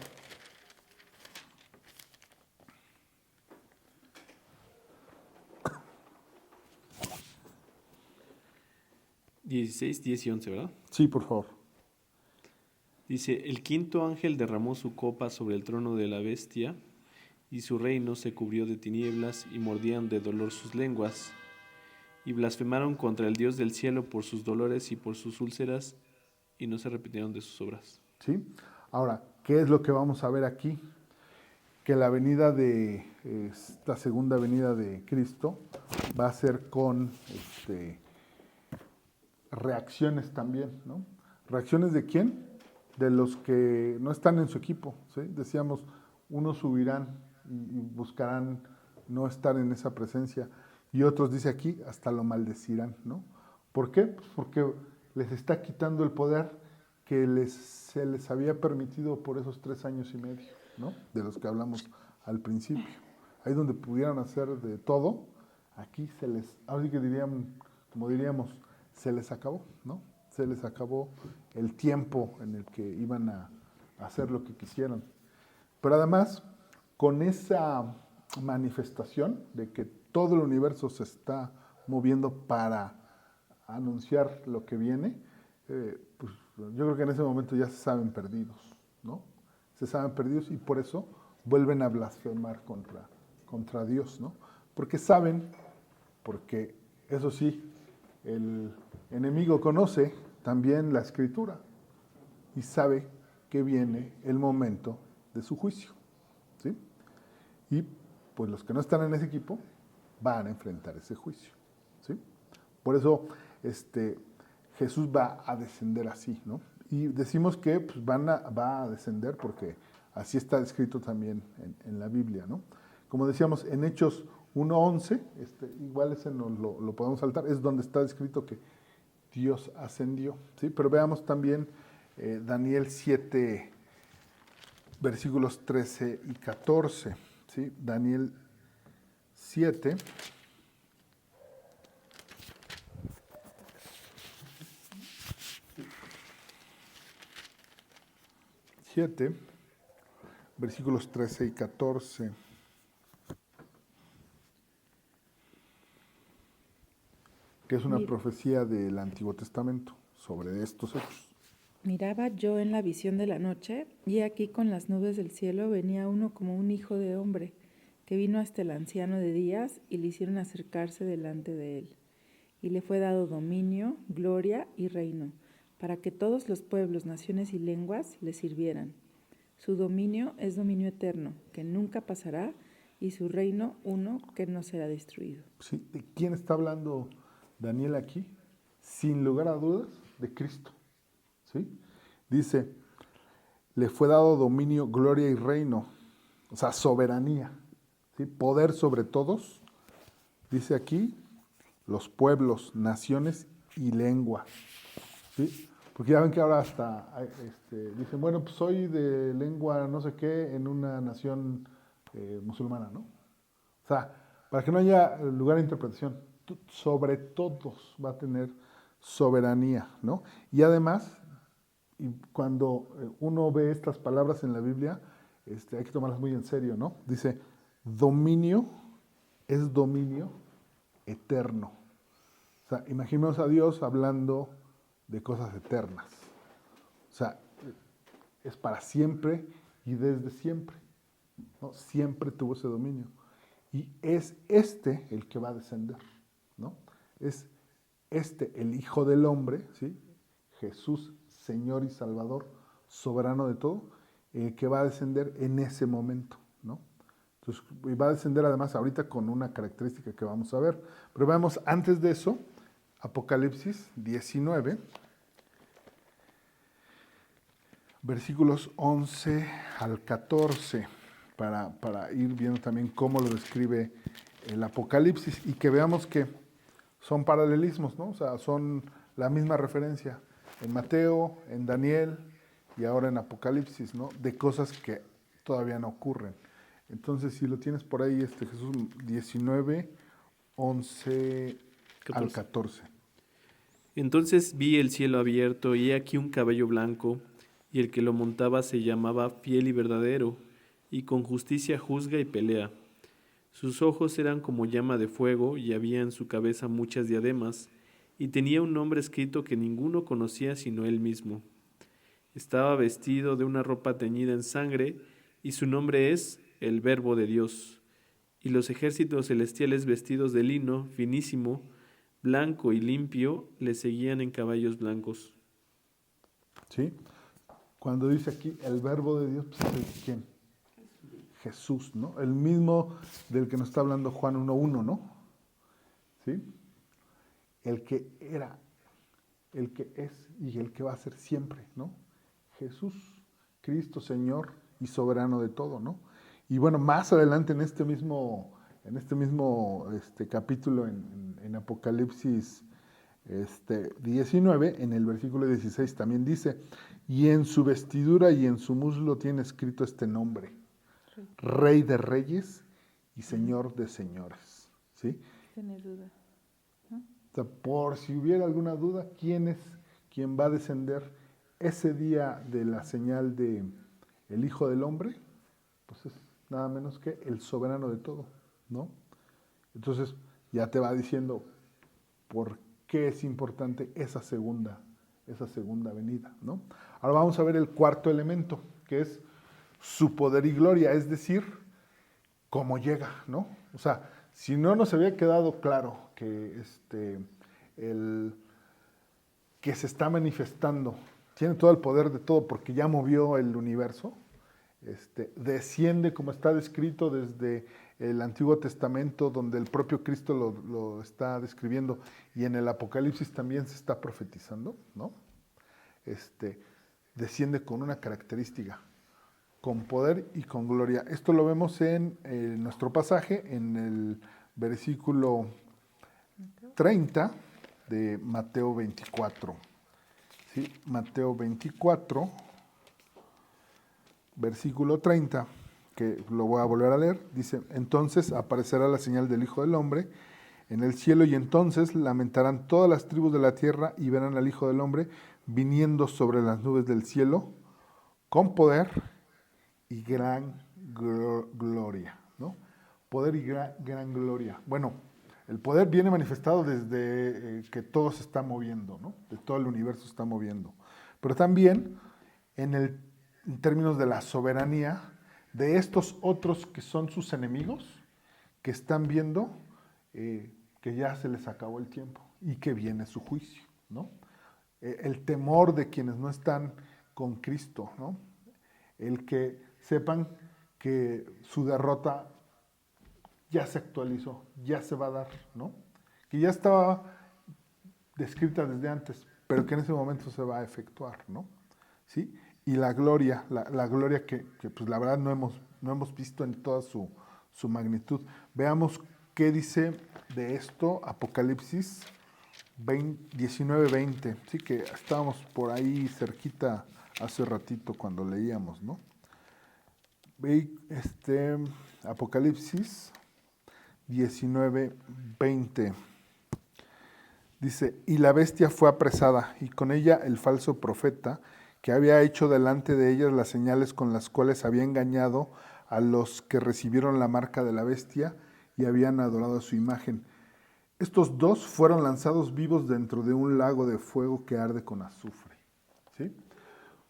[SPEAKER 3] 16, 10 y 11, ¿verdad?
[SPEAKER 1] Sí, por favor.
[SPEAKER 3] Dice, el quinto ángel derramó su copa sobre el trono de la bestia, y su reino se cubrió de tinieblas, y mordían de dolor sus lenguas, y blasfemaron contra el Dios del cielo por sus dolores y por sus úlceras, y no se arrepintieron de sus obras.
[SPEAKER 1] ¿Sí? Ahora, ¿qué es lo que vamos a ver aquí? Que la venida de esta segunda venida de Cristo va a ser con reacciones también, ¿no? ¿Reacciones de quién? De los que no están en su equipo, ¿sí? Decíamos, unos subirán y buscarán no estar en esa presencia, y otros, dice aquí, hasta lo maldecirán, ¿no? ¿Por qué? Pues porque les está quitando el poder que se les había permitido por esos 3 años y medio, ¿no? De los que hablamos al principio. Ahí donde pudieran hacer de todo, aquí ahora sí que diríamos, se les acabó, ¿no? Se les acabó el tiempo en el que iban a hacer lo que quisieran. Pero además, con esa manifestación de que todo el universo se está moviendo para anunciar lo que viene, pues yo creo que en ese momento ya se saben perdidos, ¿no? Se saben perdidos y por eso vuelven a blasfemar contra Dios, ¿no? Porque saben, porque eso sí, el enemigo conoce también la Escritura y sabe que viene el momento de su juicio, ¿sí? Y pues los que no están en ese equipo van a enfrentar ese juicio, ¿sí? Por eso Jesús va a descender así, ¿no? Y decimos que pues, va a descender porque así está escrito también en la Biblia, ¿no? Como decíamos, en Hechos 1:11, igual ese no lo podemos saltar, es donde está escrito que Dios ascendió, ¿sí? Pero veamos también Daniel 7, versículos 13 y 14, ¿sí? Daniel 7. Versículos 13 y 14. Que es una profecía del Antiguo Testamento sobre estos hechos.
[SPEAKER 2] Miraba yo en la visión de la noche, y aquí con las nubes del cielo venía uno como un hijo de hombre, que vino hasta el anciano de días, y le hicieron acercarse delante de él. Y le fue dado dominio, gloria y reino, para que todos los pueblos, naciones y lenguas le sirvieran. Su dominio es dominio eterno, que nunca pasará, y su reino uno que no será destruido.
[SPEAKER 1] Sí, ¿de quién está hablando Daniel aquí? Sin lugar a dudas, de Cristo. ¿Sí? Dice, le fue dado dominio, gloria y reino, o sea, soberanía, ¿sí? Poder sobre todos, dice aquí, los pueblos, naciones y lengua, ¿sí? Porque ya ven que ahora hasta dicen, bueno, pues soy de lengua no sé qué en una nación musulmana, ¿no? O sea, para que no haya lugar a interpretación, sobre todos va a tener soberanía, ¿no? Y además, y cuando uno ve estas palabras en la Biblia, hay que tomarlas muy en serio, ¿no? Dice, dominio es dominio eterno. O sea, imaginemos a Dios hablando de cosas eternas. O sea, es para siempre y desde siempre, ¿no? Siempre tuvo ese dominio. Y es el que va a descender, ¿no? Es el Hijo del Hombre, ¿sí? Jesús, Señor y Salvador, soberano de todo, que va a descender en ese momento, ¿no? Entonces, y va a descender además ahorita con una característica que vamos a ver. Pero veamos antes de eso, Apocalipsis 19, versículos 11 al 14, para ir viendo también cómo lo describe el Apocalipsis y que veamos que son paralelismos, ¿no? O sea, son la misma referencia en Mateo, en Daniel y ahora en Apocalipsis, ¿no? De cosas que todavía no ocurren. Entonces, si lo tienes por ahí, Jesús 19, 11 al 14.
[SPEAKER 3] Entonces vi el cielo abierto y he aquí un caballo blanco, y el que lo montaba se llamaba Fiel y Verdadero, y con justicia juzga y pelea. Sus ojos eran como llama de fuego, y había en su cabeza muchas diademas, y tenía un nombre escrito que ninguno conocía sino él mismo. Estaba vestido de una ropa teñida en sangre, y su nombre es el Verbo de Dios. Y los ejércitos celestiales vestidos de lino finísimo, blanco y limpio, le seguían en caballos blancos.
[SPEAKER 1] ¿Sí? Cuando dice aquí el Verbo de Dios, pues ¿es quién? Jesús, ¿no? El mismo del que nos está hablando Juan 1:1, ¿no? ¿Sí? El que era, el que es y el que va a ser siempre, ¿no? Jesús, Cristo, Señor y soberano de todo, ¿no? Y bueno, más adelante en este mismo capítulo en Apocalipsis 19, en el versículo 16 también dice, y en su vestidura y en su muslo tiene escrito este nombre, Rey de Reyes y Señor de Señores, ¿sí?
[SPEAKER 2] Tener duda.
[SPEAKER 1] O sea, por si hubiera alguna duda, ¿quién es quien va a descender ese día de la señal de el Hijo del Hombre? Pues es nada menos que el soberano de todo, ¿no? Entonces ya te va diciendo por qué es importante esa segunda venida, ¿no? Ahora vamos a ver el cuarto elemento, que es su poder y gloria, es decir, cómo llega, ¿no? O sea, si no nos había quedado claro que que se está manifestando, tiene todo el poder de todo porque ya movió el universo, desciende como está descrito desde el Antiguo Testamento, donde el propio Cristo lo está describiendo, y en el Apocalipsis también se está profetizando, ¿no? Desciende con una característica, con poder y con gloria. Esto lo vemos en nuestro pasaje, en el versículo 30 de Mateo 24. ¿Sí? Mateo 24, versículo 30, que lo voy a volver a leer. Dice, entonces aparecerá la señal del Hijo del Hombre en el cielo, y entonces lamentarán todas las tribus de la tierra y verán al Hijo del Hombre viniendo sobre las nubes del cielo con poder y gran gloria, ¿no? Poder y gran gloria. Bueno, el poder viene manifestado desde que todo se está moviendo, ¿no? De todo el universo se está moviendo. Pero también en términos de la soberanía de estos otros que son sus enemigos, que están viendo que ya se les acabó el tiempo y que viene su juicio, ¿no? El temor de quienes no están con Cristo, ¿no? El que sepan que su derrota ya se actualizó, ya se va a dar, ¿no? Que ya estaba descrita desde antes, pero que en ese momento se va a efectuar, ¿no? ¿Sí? Y la gloria, la gloria que pues la verdad no hemos visto en toda su magnitud. Veamos qué dice de esto Apocalipsis 19:20, sí, que estábamos por ahí cerquita hace ratito cuando leíamos, ¿no? Apocalipsis 19:20. Dice, y la bestia fue apresada, y con ella el falso profeta, que había hecho delante de ellas las señales con las cuales había engañado a los que recibieron la marca de la bestia y habían adorado su imagen. Estos dos fueron lanzados vivos dentro de un lago de fuego que arde con azufre. ¿Sí?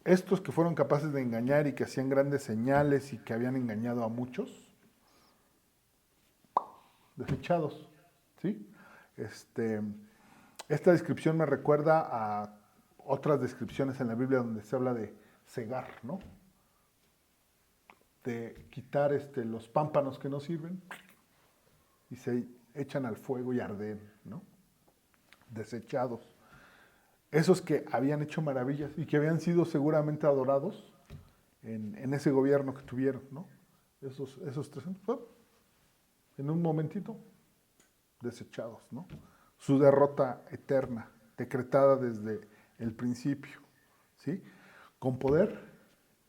[SPEAKER 1] Estos que fueron capaces de engañar y que hacían grandes señales y que habían engañado a muchos, desechados. ¿Sí? Esta descripción me recuerda a otras descripciones en la Biblia donde se habla de cegar, ¿no? De quitar los pámpanos que no sirven y se echan al fuego y arden, ¿no? Desechados. Esos que habían hecho maravillas y que habían sido seguramente adorados en ese gobierno que tuvieron, ¿no? Esos 300, en un momentito, desechados, ¿no? Su derrota eterna, decretada desde el principio, ¿sí? Con poder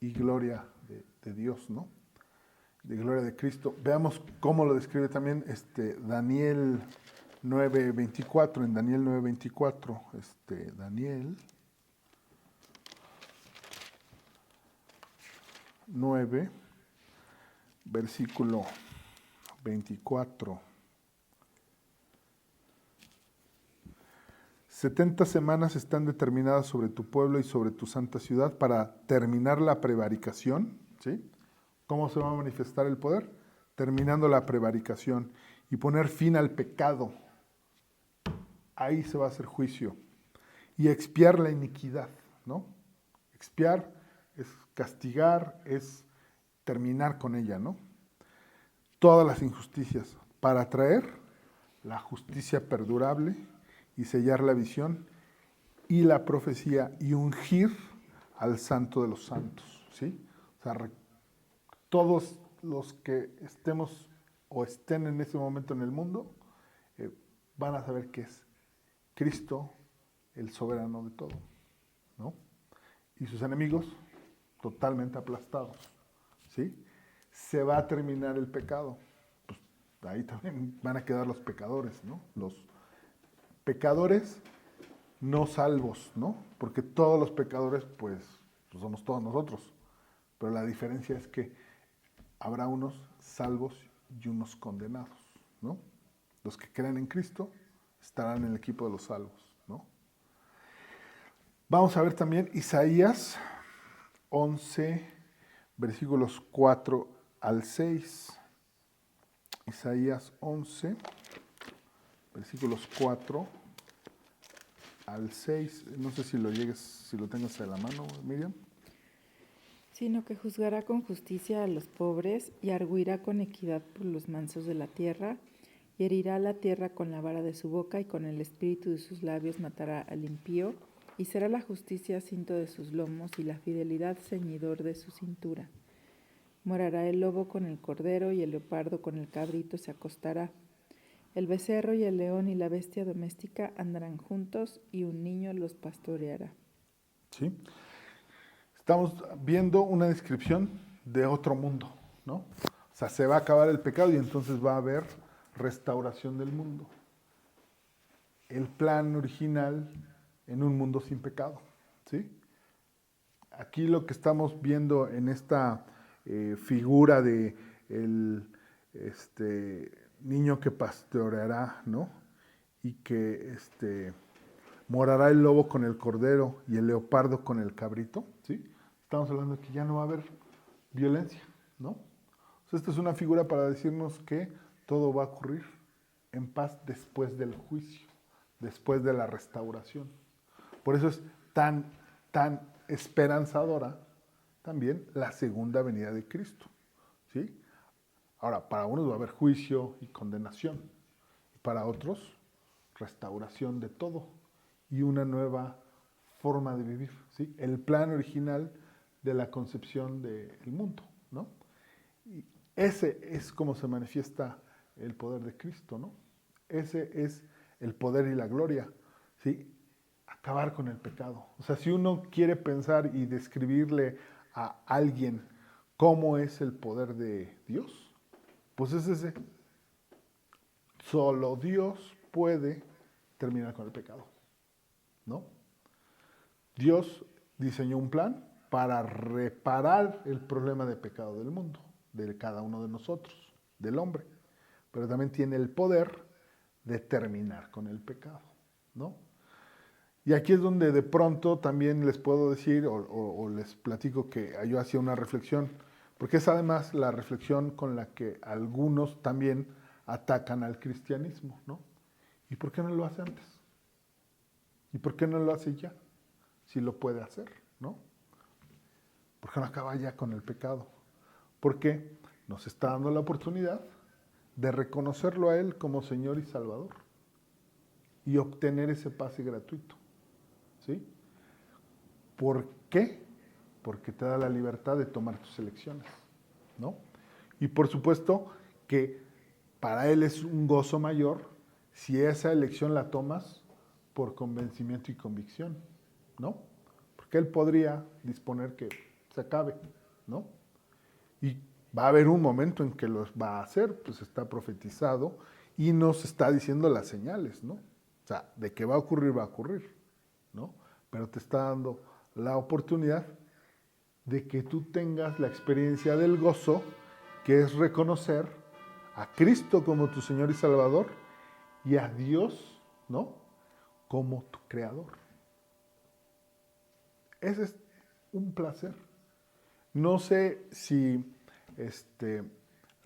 [SPEAKER 1] y gloria de Dios, ¿no? De gloria de Cristo. Veamos cómo lo describe también Daniel 9:24, en Daniel 9:24, Daniel 9, versículo 24. 70 semanas están determinadas sobre tu pueblo y sobre tu santa ciudad para terminar la prevaricación, ¿sí? ¿Cómo se va a manifestar el poder? Terminando la prevaricación y poner fin al pecado. Ahí se va a hacer juicio. Y expiar la iniquidad, ¿no? Expiar es castigar, es terminar con ella, ¿no? Todas las injusticias para traer la justicia perdurable y sellar la visión y la profecía y ungir al santo de los santos, ¿sí? O sea, todos los que estemos o estén en ese momento en el mundo van a saber que es Cristo el soberano de todo, ¿no? Y sus enemigos totalmente aplastados, ¿sí? Se va a terminar el pecado. Pues ahí también van a quedar los pecadores, ¿no? Los pecadores no salvos, ¿no? Porque todos los pecadores, pues somos todos nosotros. Pero la diferencia es que habrá unos salvos y unos condenados, ¿no? Los que creen en Cristo estarán en el equipo de los salvos, ¿no? Vamos a ver también Isaías 11, versículos 4 al 6. Isaías 11, versículos 4 al 6. No sé si lo tengas a la mano, Miriam.
[SPEAKER 2] Sino que juzgará con justicia a los pobres y arguirá con equidad por los mansos de la tierra, y herirá la tierra con la vara de su boca, y con el espíritu de sus labios matará al impío, y será la justicia cinto de sus lomos y la fidelidad ceñidor de su cintura. Morará el lobo con el cordero y el leopardo con el cabrito se acostará. El becerro y el león y la bestia doméstica andarán juntos y un niño los pastoreará.
[SPEAKER 1] ¿Sí? Estamos viendo una descripción de otro mundo, ¿no? O sea, se va a acabar el pecado y entonces va a haber restauración del mundo. El plan original en un mundo sin pecado, ¿sí? Aquí lo que estamos viendo en esta figura de el niño que pastoreará, ¿no? Y que morará el lobo con el cordero y el leopardo con el cabrito, ¿sí? Estamos hablando de que ya no va a haber violencia, ¿no? O sea, esta es una figura para decirnos que todo va a ocurrir en paz después del juicio, después de la restauración. Por eso es tan esperanzadora también la segunda venida de Cristo, ¿sí? Ahora, para unos va a haber juicio y condenación, y para otros, restauración de todo y una nueva forma de vivir, ¿sí? El plan original de la concepción del mundo, ¿no? Y ese es como se manifiesta el poder de Cristo, ¿no? Ese es el poder y la gloria, ¿sí? Acabar con el pecado. O sea, si uno quiere pensar y describirle a alguien cómo es el poder de Dios, pues es ese. Solo Dios puede terminar con el pecado, ¿no? Dios diseñó un plan para reparar el problema de pecado del mundo, de cada uno de nosotros, del hombre. Pero también tiene el poder de terminar con el pecado, ¿no? Y aquí es donde de pronto también les puedo decir o les platico que yo hacía una reflexión, porque es además la reflexión con la que algunos también atacan al cristianismo, ¿no? ¿Y por qué no lo hace antes? ¿Y por qué no lo hace ya? Si lo puede hacer, ¿no? ¿Por qué no acaba ya con el pecado? Porque nos está dando la oportunidad de reconocerlo a Él como Señor y Salvador y obtener ese pase gratuito, ¿sí? ¿Por qué? Porque te da la libertad de tomar tus elecciones, ¿no? Y por supuesto que para Él es un gozo mayor si esa elección la tomas por convencimiento y convicción, ¿no? Porque Él podría disponer que se acabe, ¿no? Y va a haber un momento en que lo va a hacer, pues está profetizado y nos está diciendo las señales, ¿no? O sea, de que va a ocurrir, ¿no? Pero te está dando la oportunidad de que tú tengas la experiencia del gozo, que es reconocer a Cristo como tu Señor y Salvador y a Dios, ¿no? Como tu Creador. Ese es un placer. No sé si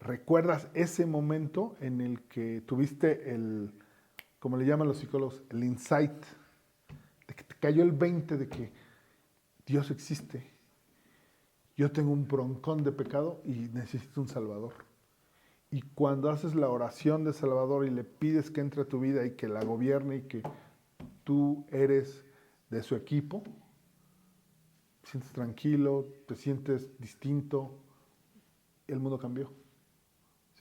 [SPEAKER 1] recuerdas ese momento en el que tuviste el, como le llaman los psicólogos, el insight, de que te cayó el 20 de que Dios existe. Yo tengo un broncón de pecado y necesito un Salvador. Y cuando haces la oración de Salvador y le pides que entre a tu vida y que la gobierne y que tú eres de su equipo, te sientes tranquilo, te sientes distinto, el mundo cambió,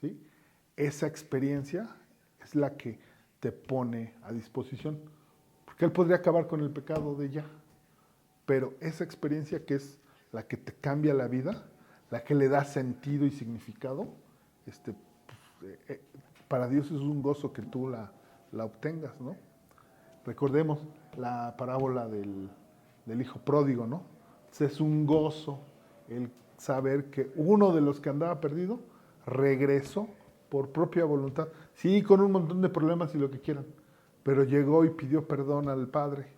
[SPEAKER 1] ¿sí? Esa experiencia es la que te pone a disposición, porque Él podría acabar con el pecado de ya, pero esa experiencia que es la que te cambia la vida, la que le da sentido y significado, para Dios es un gozo que tú la obtengas, ¿no? Recordemos la parábola del hijo pródigo, ¿no? Es un gozo el saber que uno de los que andaba perdido regresó por propia voluntad. Sí, con un montón de problemas y lo que quieran, pero llegó y pidió perdón al Padre.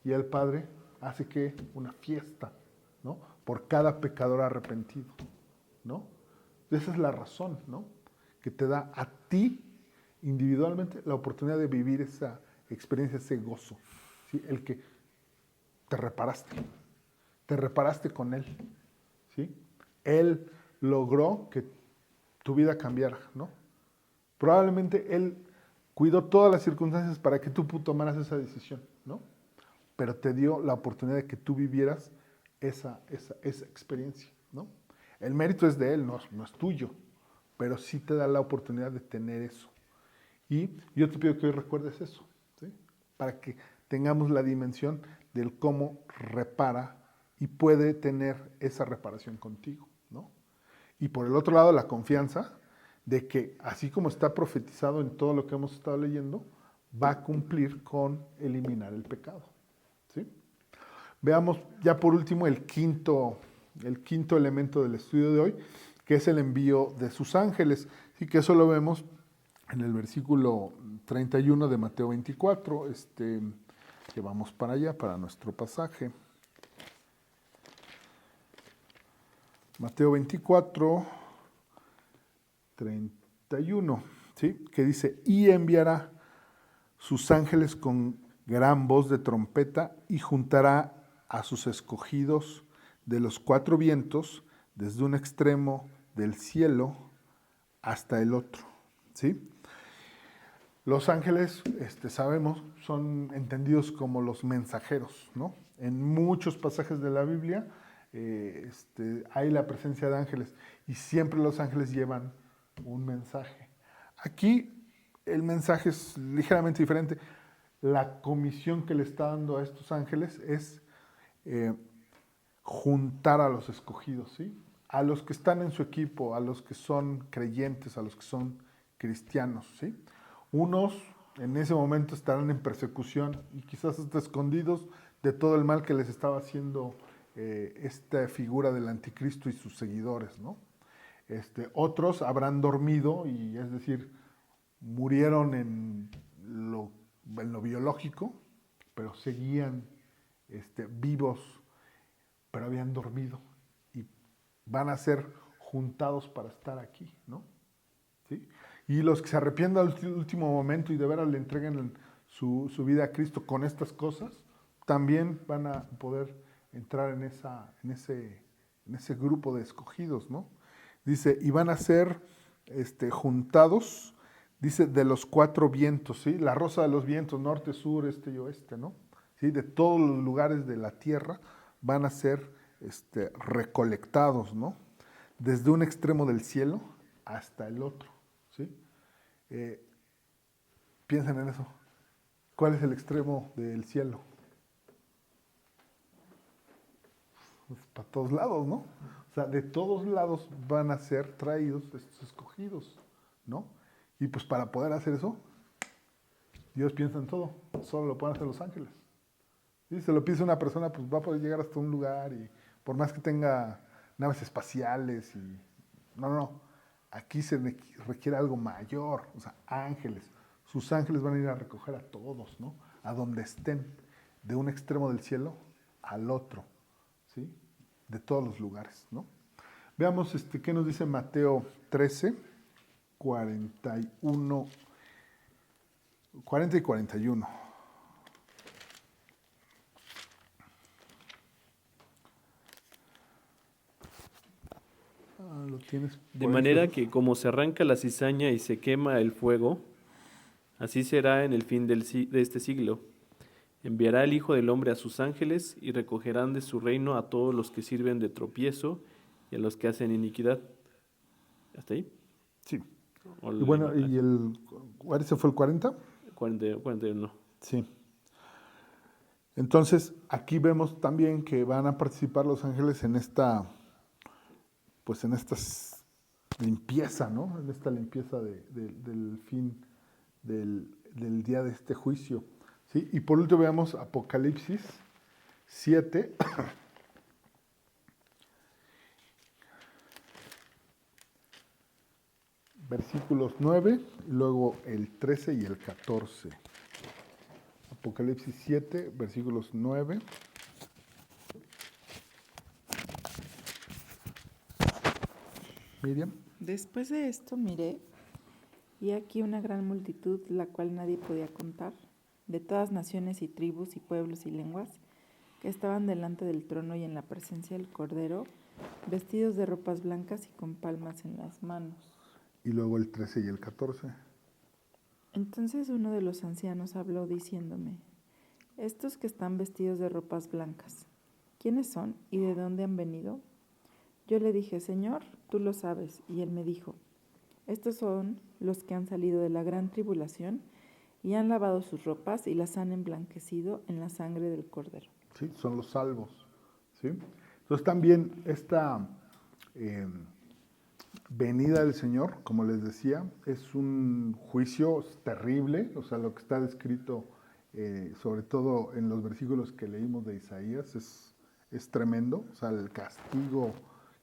[SPEAKER 1] Y el Padre hace que una fiesta, ¿no? Por cada pecador arrepentido, ¿no? Esa es la razón, ¿no? Que te da a ti individualmente la oportunidad de vivir esa experiencia, ese gozo, ¿sí? El que te reparaste con Él, ¿sí? Él logró que tu vida cambiara, ¿no? Probablemente Él cuidó todas las circunstancias para que tú tomaras esa decisión, ¿no? Pero te dio la oportunidad de que tú vivieras esa experiencia, ¿no? El mérito es de Él, no es tuyo, pero sí te da la oportunidad de tener eso. Y yo te pido que hoy recuerdes eso, ¿sí? Para que tengamos la dimensión del cómo repara y puede tener esa reparación contigo, ¿no? Y por el otro lado, la confianza de que, así como está profetizado en todo lo que hemos estado leyendo, va a cumplir con eliminar el pecado, ¿sí? Veamos ya por último el quinto elemento del estudio de hoy, que es el envío de sus ángeles. Y que eso lo vemos en el versículo 31 de Mateo 24, que vamos para allá, para nuestro pasaje. Mateo 24, 31, ¿sí? Que dice, y enviará sus ángeles con gran voz de trompeta y juntará a sus escogidos de los cuatro vientos, desde un extremo del cielo hasta el otro, ¿sí? Los ángeles, sabemos, son entendidos como los mensajeros, ¿no? En muchos pasajes de la Biblia hay la presencia de ángeles y siempre los ángeles llevan un mensaje. Aquí el mensaje es ligeramente diferente. La comisión que le está dando a estos ángeles es juntar a los escogidos, ¿sí? A los que están en su equipo, a los que son creyentes, a los que son cristianos, ¿sí? Unos en ese momento estarán en persecución y quizás hasta escondidos de todo el mal que les estaba haciendo esta figura del anticristo y sus seguidores, ¿no? Otros habrán dormido, y es decir, murieron en lo biológico, pero seguían vivos, pero habían dormido y van a ser juntados para estar aquí, ¿no? ¿Sí? Y los que se arrepientan al último momento y de veras le entreguen su vida a Cristo con estas cosas, también van a poder entrar en ese grupo de escogidos, ¿no? Dice, y van a ser juntados, dice, de los cuatro vientos, ¿sí? La rosa de los vientos, norte, sur, este y oeste, ¿no? ¿Sí? De todos los lugares de la tierra van a ser recolectados, ¿no? Desde un extremo del cielo hasta el otro, ¿sí? Piensen en eso. ¿Cuál es el extremo del cielo? Pues para todos lados, ¿no? O sea, de todos lados van a ser traídos estos escogidos, ¿no? Y pues para poder hacer eso, Dios piensa en todo. Solo lo pueden hacer los ángeles. Si se lo pide una persona, pues va a poder llegar hasta un lugar y por más que tenga naves espaciales y... No. Aquí se requiere algo mayor, o sea, ángeles. Sus ángeles van a ir a recoger a todos, ¿no? A donde estén, de un extremo del cielo al otro, ¿sí? De todos los lugares, ¿no? Veamos qué nos dice Mateo 13, 41, 40 y 41. Lo tienes
[SPEAKER 3] De
[SPEAKER 1] por ahí,
[SPEAKER 3] manera
[SPEAKER 1] Jesús.
[SPEAKER 3] que como se arranca la cizaña y se quema el fuego, así será en el fin de este siglo. Enviará el Hijo del Hombre a sus ángeles y recogerán de su reino a todos los que sirven de tropiezo y a los que hacen iniquidad. ¿Hasta ahí?
[SPEAKER 1] Sí.
[SPEAKER 3] ¿O
[SPEAKER 1] Y bueno, ¿ese fue el 40?
[SPEAKER 3] 41?
[SPEAKER 1] Sí. Entonces, aquí vemos también que van a participar los ángeles en esta limpieza, ¿no? En esta limpieza del fin del día de este juicio, ¿sí? Y por último veamos Apocalipsis 7, versículos 9, y luego el 13 y el 14. Apocalipsis 7, versículos 9. Miriam.
[SPEAKER 2] Después de esto miré, y aquí una gran multitud, la cual nadie podía contar, de todas naciones y tribus y pueblos y lenguas, que estaban delante del trono y en la presencia del Cordero, vestidos de ropas blancas y con palmas en las manos.
[SPEAKER 1] Y luego el 13 y el 14.
[SPEAKER 2] Entonces uno de los ancianos habló diciéndome, estos que están vestidos de ropas blancas, ¿quiénes son y de dónde han venido? Yo le dije, Señor, tú lo sabes. Y él me dijo, estos son los que han salido de la gran tribulación y han lavado sus ropas y las han emblanquecido en la sangre del Cordero.
[SPEAKER 1] ¿Sí? Son los salvos. ¿Sí? Entonces también esta venida del Señor, como les decía, es un juicio terrible, o sea, lo que está descrito, sobre todo en los versículos que leímos de Isaías, es tremendo, o sea, el castigo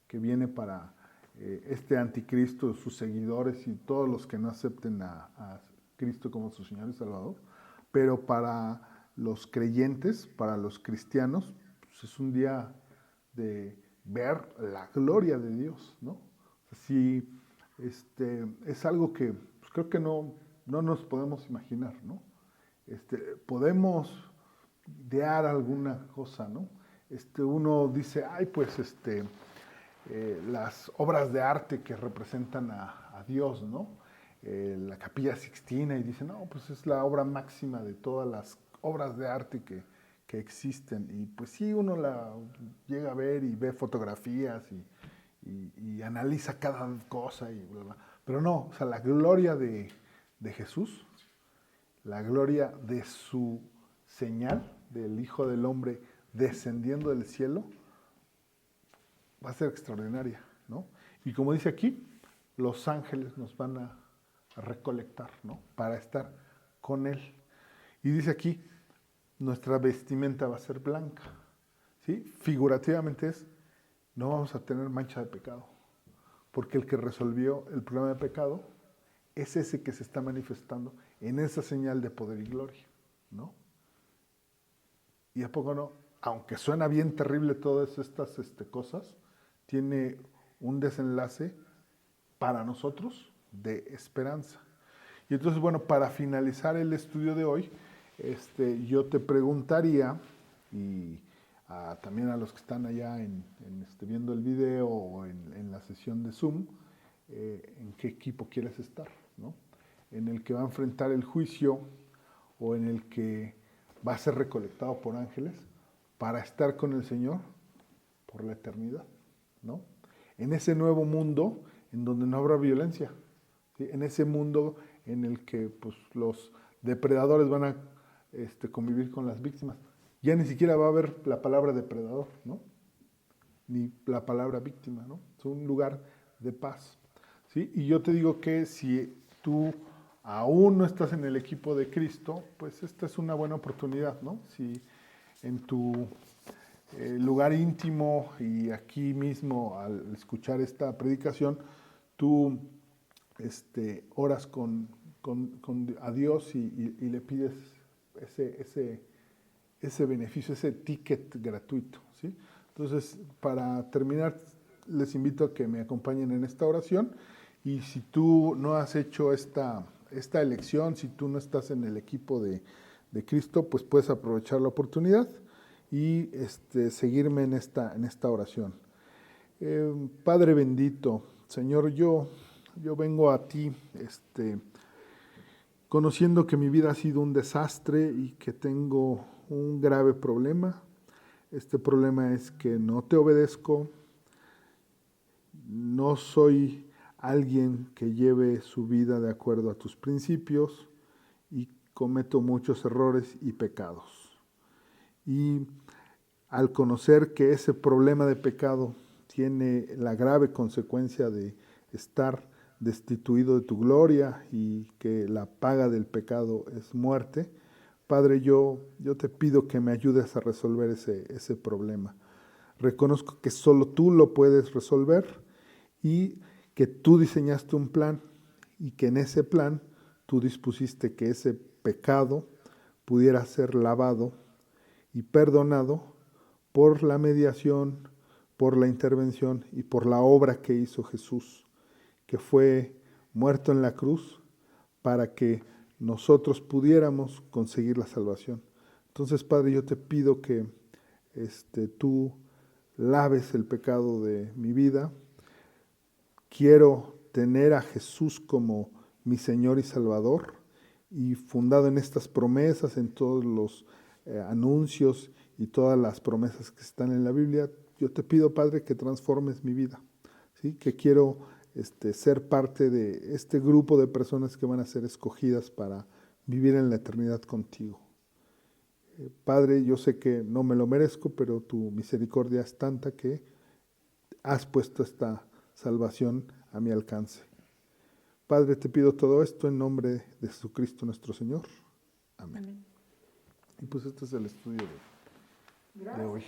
[SPEAKER 1] que viene para este anticristo, sus seguidores y todos los que no acepten a Cristo como su Señor y Salvador, pero para los creyentes, para los cristianos, pues es un día de ver la gloria de Dios, ¿no? Sí, es algo que pues, creo que no nos podemos imaginar, ¿no? Podemos idear alguna cosa, ¿no? Uno dice, ay, pues, las obras de arte que representan a Dios, ¿no? La Capilla Sixtina, y dice, no, pues es la obra máxima de todas las obras de arte que existen. Y pues sí, uno la llega a ver y ve fotografías y analiza cada cosa y bla, bla. Pero no, o sea, la gloria de Jesús, la gloria de su señal, del Hijo del Hombre descendiendo del cielo, va a ser extraordinaria, ¿no? Y como dice aquí, los ángeles nos van a recolectar, ¿no? Para estar con Él. Y dice aquí, nuestra vestimenta va a ser blanca, ¿sí? Figurativamente no vamos a tener mancha de pecado, porque el que resolvió el problema de pecado es ese que se está manifestando en esa señal de poder y gloria, ¿no? Y a poco no, aunque suena bien terrible todas estas cosas, tiene un desenlace para nosotros de esperanza. Y entonces, bueno, para finalizar el estudio de hoy, yo te preguntaría, y también a los que están allá viendo el video o en la sesión de Zoom, en qué equipo quieres estar, ¿no? En el que va a enfrentar el juicio o en el que va a ser recolectado por ángeles para estar con el Señor por la eternidad, ¿no? En ese nuevo mundo en donde no habrá violencia, ¿sí? En ese mundo en el que pues, los depredadores van a convivir con las víctimas. Ya ni siquiera va a haber la palabra depredador, ¿no? Ni la palabra víctima, ¿no? Es un lugar de paz, ¿sí? Y yo te digo que si tú aún no estás en el equipo de Cristo, pues esta es una buena oportunidad, ¿no? Si en tu lugar íntimo y aquí mismo al escuchar esta predicación, tú oras a Dios y le pides ese beneficio, ese ticket gratuito, ¿sí? Entonces, para terminar, les invito a que me acompañen en esta oración y si tú no has hecho esta elección, si tú no estás en el equipo de Cristo, pues puedes aprovechar la oportunidad y seguirme en esta oración. Padre bendito, Señor, yo vengo a ti conociendo que mi vida ha sido un desastre y que tengo un grave problema. Este problema es que no te obedezco, no soy alguien que lleve su vida de acuerdo a tus principios y cometo muchos errores y pecados. Y al conocer que ese problema de pecado tiene la grave consecuencia de estar destituido de tu gloria y que la paga del pecado es muerte, Padre, yo te pido que me ayudes a resolver ese problema. Reconozco que solo tú lo puedes resolver y que tú diseñaste un plan y que en ese plan tú dispusiste que ese pecado pudiera ser lavado y perdonado por la mediación, por la intervención y por la obra que hizo Jesús, que fue muerto en la cruz para que nosotros pudiéramos conseguir la salvación. Entonces, Padre, yo te pido que tú laves el pecado de mi vida. Quiero tener a Jesús como mi Señor y Salvador y fundado en estas promesas, en todos los anuncios y todas las promesas que están en la Biblia, yo te pido, Padre, que transformes mi vida, ¿sí? Que quiero ser parte de este grupo de personas que van a ser escogidas para vivir en la eternidad contigo. Padre, yo sé que no me lo merezco, pero tu misericordia es tanta que has puesto esta salvación a mi alcance. Padre, te pido todo esto en nombre de Jesucristo nuestro Señor. Amén.
[SPEAKER 2] Amén.
[SPEAKER 1] Y pues este es el estudio de hoy.